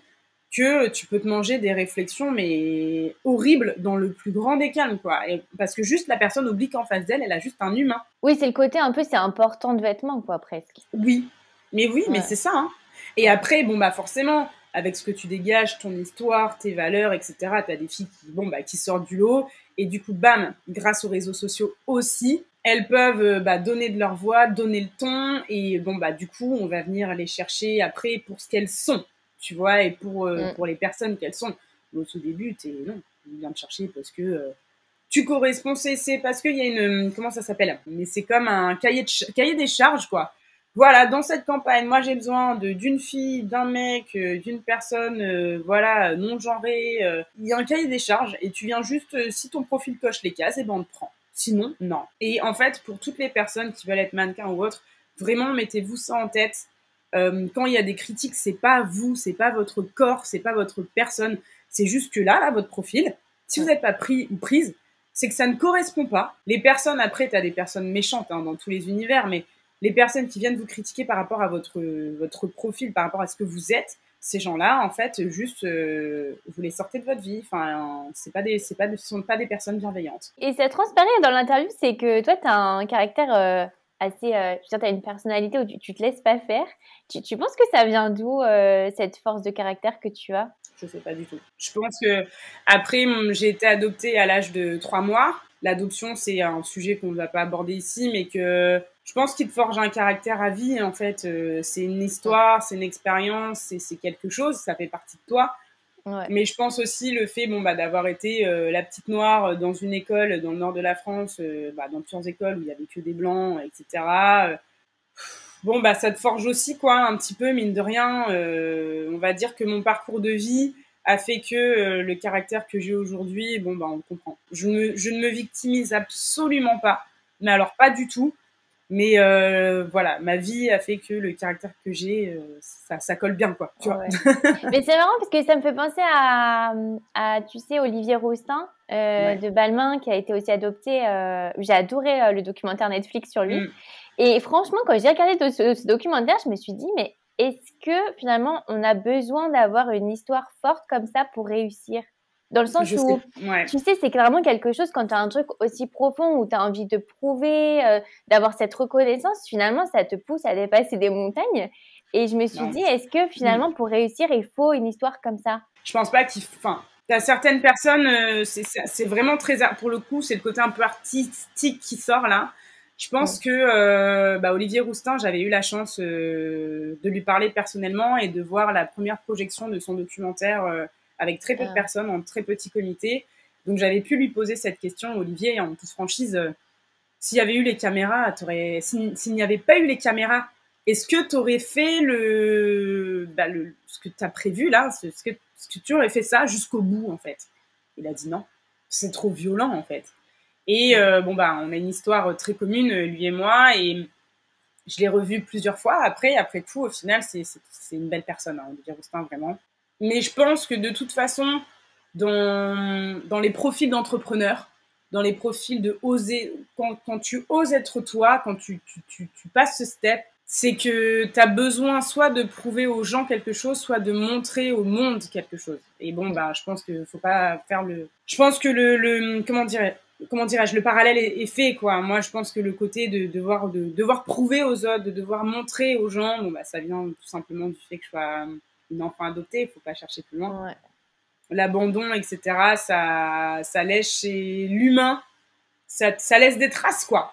que tu peux te manger des réflexions, mais horribles, dans le plus grand des calmes, quoi. Et parce que juste la personne oublie qu'en face d'elle, elle a juste un humain. Oui, c'est le côté un peu, c'est important de vêtements, quoi, presque. Oui, mais c'est ça, hein. Et après, bon, bah forcément, avec ce que tu dégages, ton histoire, tes valeurs, etc., t'as des filles qui sortent du lot, et du coup, bam, grâce aux réseaux sociaux aussi, elles peuvent donner de leur voix, donner le ton, et bon, bah du coup, on va venir les chercher après pour ce qu'elles sont, tu vois, et pour les personnes qu'elles sont. Mais au tout début, non, on vient te chercher parce que tu corresponds, c'est parce qu'il y a une, comment ça s'appelle? Mais c'est comme un cahier des charges, quoi. Voilà, dans cette campagne, moi j'ai besoin d'une fille, d'un mec, d'une personne, voilà, non genrée. Il y a un cahier des charges et tu viens juste, si ton profil coche les cases, et ben on te prend. Sinon, non. Et en fait, pour toutes les personnes qui veulent être mannequins ou autres, vraiment mettez-vous ça en tête. Quand il y a des critiques, c'est pas vous, c'est pas votre corps, c'est pas votre personne. C'est juste que là, votre profil, si vous n'êtes pas pris ou prise, c'est que ça ne correspond pas. Les personnes, après, tu as des personnes méchantes hein, dans tous les univers, mais les personnes qui viennent vous critiquer par rapport à votre profil, par rapport à ce que vous êtes, ces gens-là, en fait, juste, vous les sortez de votre vie. Enfin, ce sont pas des personnes bienveillantes. Et ça transparaît dans l'interview, c'est que toi, tu as un caractère assez... je veux dire, tu as une personnalité où tu te laisses pas faire. Tu penses que ça vient d'où, cette force de caractère que tu as? Je sais pas du tout. Je pense que après, j'ai été adoptée à l'âge de 3 mois. L'adoption, c'est un sujet qu'on ne va pas aborder ici, mais que je pense qu'il te forge un caractère à vie. En fait, c'est une histoire, c'est une expérience, c'est quelque chose, ça fait partie de toi. Ouais. Mais je pense aussi le fait d'avoir été la petite noire dans une école dans le nord de la France, dans plusieurs écoles où il y avait que des blancs, etc. Ça te forge aussi, quoi, un petit peu, mine de rien. On va dire que mon parcours de vie a fait que le caractère que j'ai aujourd'hui, on le comprend. Je ne me victimise absolument pas, mais alors pas du tout. Mais voilà, ma vie a fait que le caractère que j'ai, ça colle bien, quoi. Tu vois. Mais c'est marrant parce que ça me fait penser à tu sais, Olivier Rousteing de Balmain, qui a été aussi adopté. J'ai adoré le documentaire Netflix sur lui. Et franchement, quand j'ai regardé ce documentaire, je me suis dit, mais est-ce que finalement, on a besoin d'avoir une histoire forte comme ça pour réussir? Dans le sens où, tu sais, c'est clairement quelque chose, quand tu as un truc aussi profond où tu as envie de prouver, d'avoir cette reconnaissance, finalement, ça te pousse à dépasser des montagnes. Et je me suis dit, est-ce que finalement, pour réussir, il faut une histoire comme ça? Je pense pas qu'il... Enfin, t'as certaines personnes, c'est vraiment très... Pour le coup, c'est le côté un peu artistique qui sort, là. Je pense que Olivier Rousteing, j'avais eu la chance de lui parler personnellement et de voir la première projection de son documentaire avec très peu de personnes, en très petit comité. Donc, j'avais pu lui poser cette question, Olivier, en toute franchise, s'il y avait eu les caméras, s'il n'y avait pas eu les caméras, est-ce que tu aurais fait ce que tu as prévu là, ce que tu aurais fait ça jusqu'au bout, en fait? Il a dit non. C'est trop violent, en fait. Et on a une histoire très commune, lui et moi, et je l'ai revu plusieurs fois. Après tout, au final, c'est une belle personne, hein, Olivier Rousteing, vraiment. Mais je pense que de toute façon, dans les profils d'entrepreneurs, dans les profils de oser, quand tu oses être toi, quand tu passes ce step, c'est que tu as besoin soit de prouver aux gens quelque chose, soit de montrer au monde quelque chose. Et bon, bah, je pense qu'il faut pas faire le... Je pense que comment dirais-je, le parallèle est fait, quoi. Moi, je pense que le côté de devoir prouver aux autres, de devoir montrer aux gens, bon, bah, ça vient tout simplement du fait que je sois une enfant adoptée, il faut pas chercher plus loin. Ouais. L'abandon, etc., ça laisse chez l'humain, ça laisse des traces, quoi.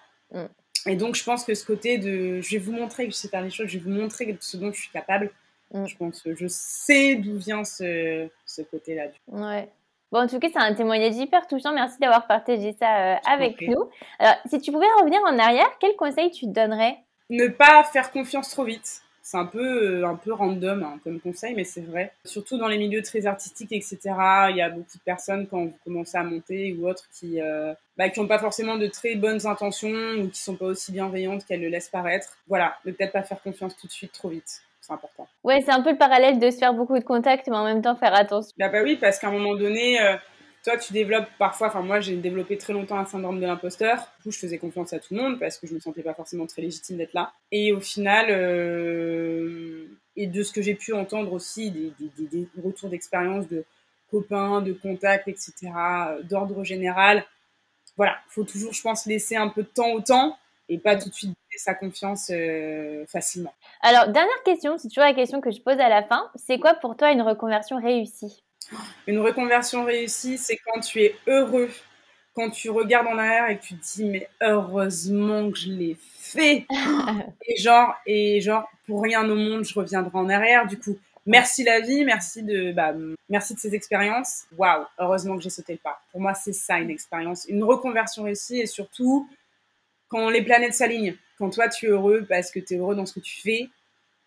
Et donc, je pense que ce côté de je vais vous montrer que je sais faire les choses, je vais vous montrer ce dont je suis capable, je pense que je sais d'où vient ce côté-là. Ouais. Bon, en tout cas, c'est un témoignage hyper touchant. Merci d'avoir partagé ça avec nous. Alors, si tu pouvais revenir en arrière, quel conseil tu te donnerais? Ne pas faire confiance trop vite. C'est un peu random hein, comme conseil, mais c'est vrai. Surtout dans les milieux très artistiques, etc. Il y a beaucoup de personnes, quand vous commencez à monter ou autres, qui n'ont pas forcément de très bonnes intentions ou qui sont pas aussi bienveillantes qu'elles le laissent paraître. Voilà, ne peut-être pas faire confiance tout de suite trop vite. C'est important. Ouais, c'est un peu le parallèle de se faire beaucoup de contacts, mais en même temps faire attention. Bah oui, parce qu'à un moment donné, toi, tu développes parfois... Enfin, moi, j'ai développé très longtemps un syndrome de l'imposteur. Du coup, je faisais confiance à tout le monde parce que je me sentais pas forcément très légitime d'être là. Et au final, et de ce que j'ai pu entendre aussi, des retours d'expérience de copains, de contacts, etc., d'ordre général, voilà, faut toujours, je pense, laisser un peu de temps au temps et pas tout de suite donner sa confiance facilement. Alors, dernière question, c'est toujours la question que je pose à la fin. C'est quoi pour toi une reconversion réussie? Une reconversion réussie, c'est quand tu es heureux, quand tu regardes en arrière et que tu te dis mais heureusement que je l'ai fait. et genre pour rien au monde je reviendrai en arrière. Du coup, merci la vie, merci de ces expériences. Waouh, heureusement que j'ai sauté le pas. Pour moi, c'est ça une expérience, une reconversion réussie, et surtout quand les planètes s'alignent. Quand toi tu es heureux parce que tu es heureux dans ce que tu fais,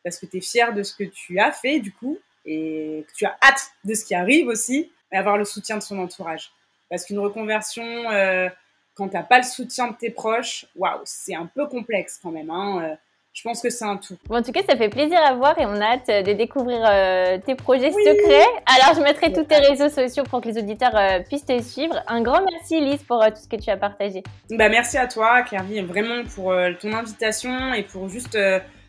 parce que tu es fier de ce que tu as fait du coup, et que tu as hâte de ce qui arrive aussi, et avoir le soutien de son entourage. Parce qu'une reconversion, quand tu n'as pas le soutien de tes proches, waouh, c'est un peu complexe quand même. Hein. Je pense que c'est un tout. Bon, en tout cas, ça fait plaisir à voir et on a hâte de découvrir tes projets secrets. Alors, je mettrai tous tes réseaux sociaux pour que les auditeurs puissent te suivre. Un grand merci, Lise, pour tout ce que tu as partagé. Merci à toi, Clairvy, vraiment pour ton invitation et pour juste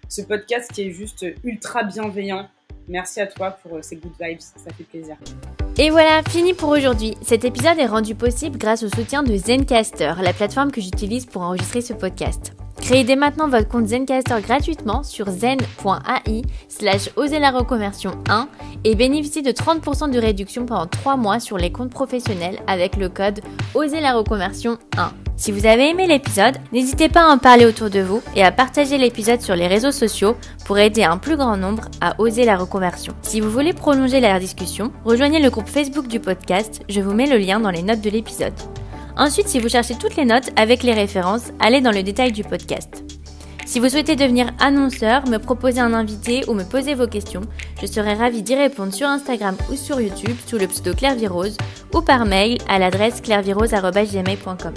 ce podcast qui est juste ultra bienveillant. Merci à toi pour ces good vibes, ça fait plaisir. Et voilà, fini pour aujourd'hui. Cet épisode est rendu possible grâce au soutien de Zencastr, la plateforme que j'utilise pour enregistrer ce podcast. Créez dès maintenant votre compte Zencastr gratuitement sur zen.ai/oserlareconversion1 et bénéficiez de 30% de réduction pendant 3 mois sur les comptes professionnels avec le code oserlareconversion1. Si vous avez aimé l'épisode, n'hésitez pas à en parler autour de vous et à partager l'épisode sur les réseaux sociaux pour aider un plus grand nombre à oser la reconversion. Si vous voulez prolonger la discussion, rejoignez le groupe Facebook du podcast, je vous mets le lien dans les notes de l'épisode. Ensuite, si vous cherchez toutes les notes avec les références, allez dans le détail du podcast. Si vous souhaitez devenir annonceur, me proposer un invité ou me poser vos questions, je serai ravie d'y répondre sur Instagram ou sur YouTube sous le pseudo Clairvy Rose ou par mail à l'adresse clairvyrose@gmail.com.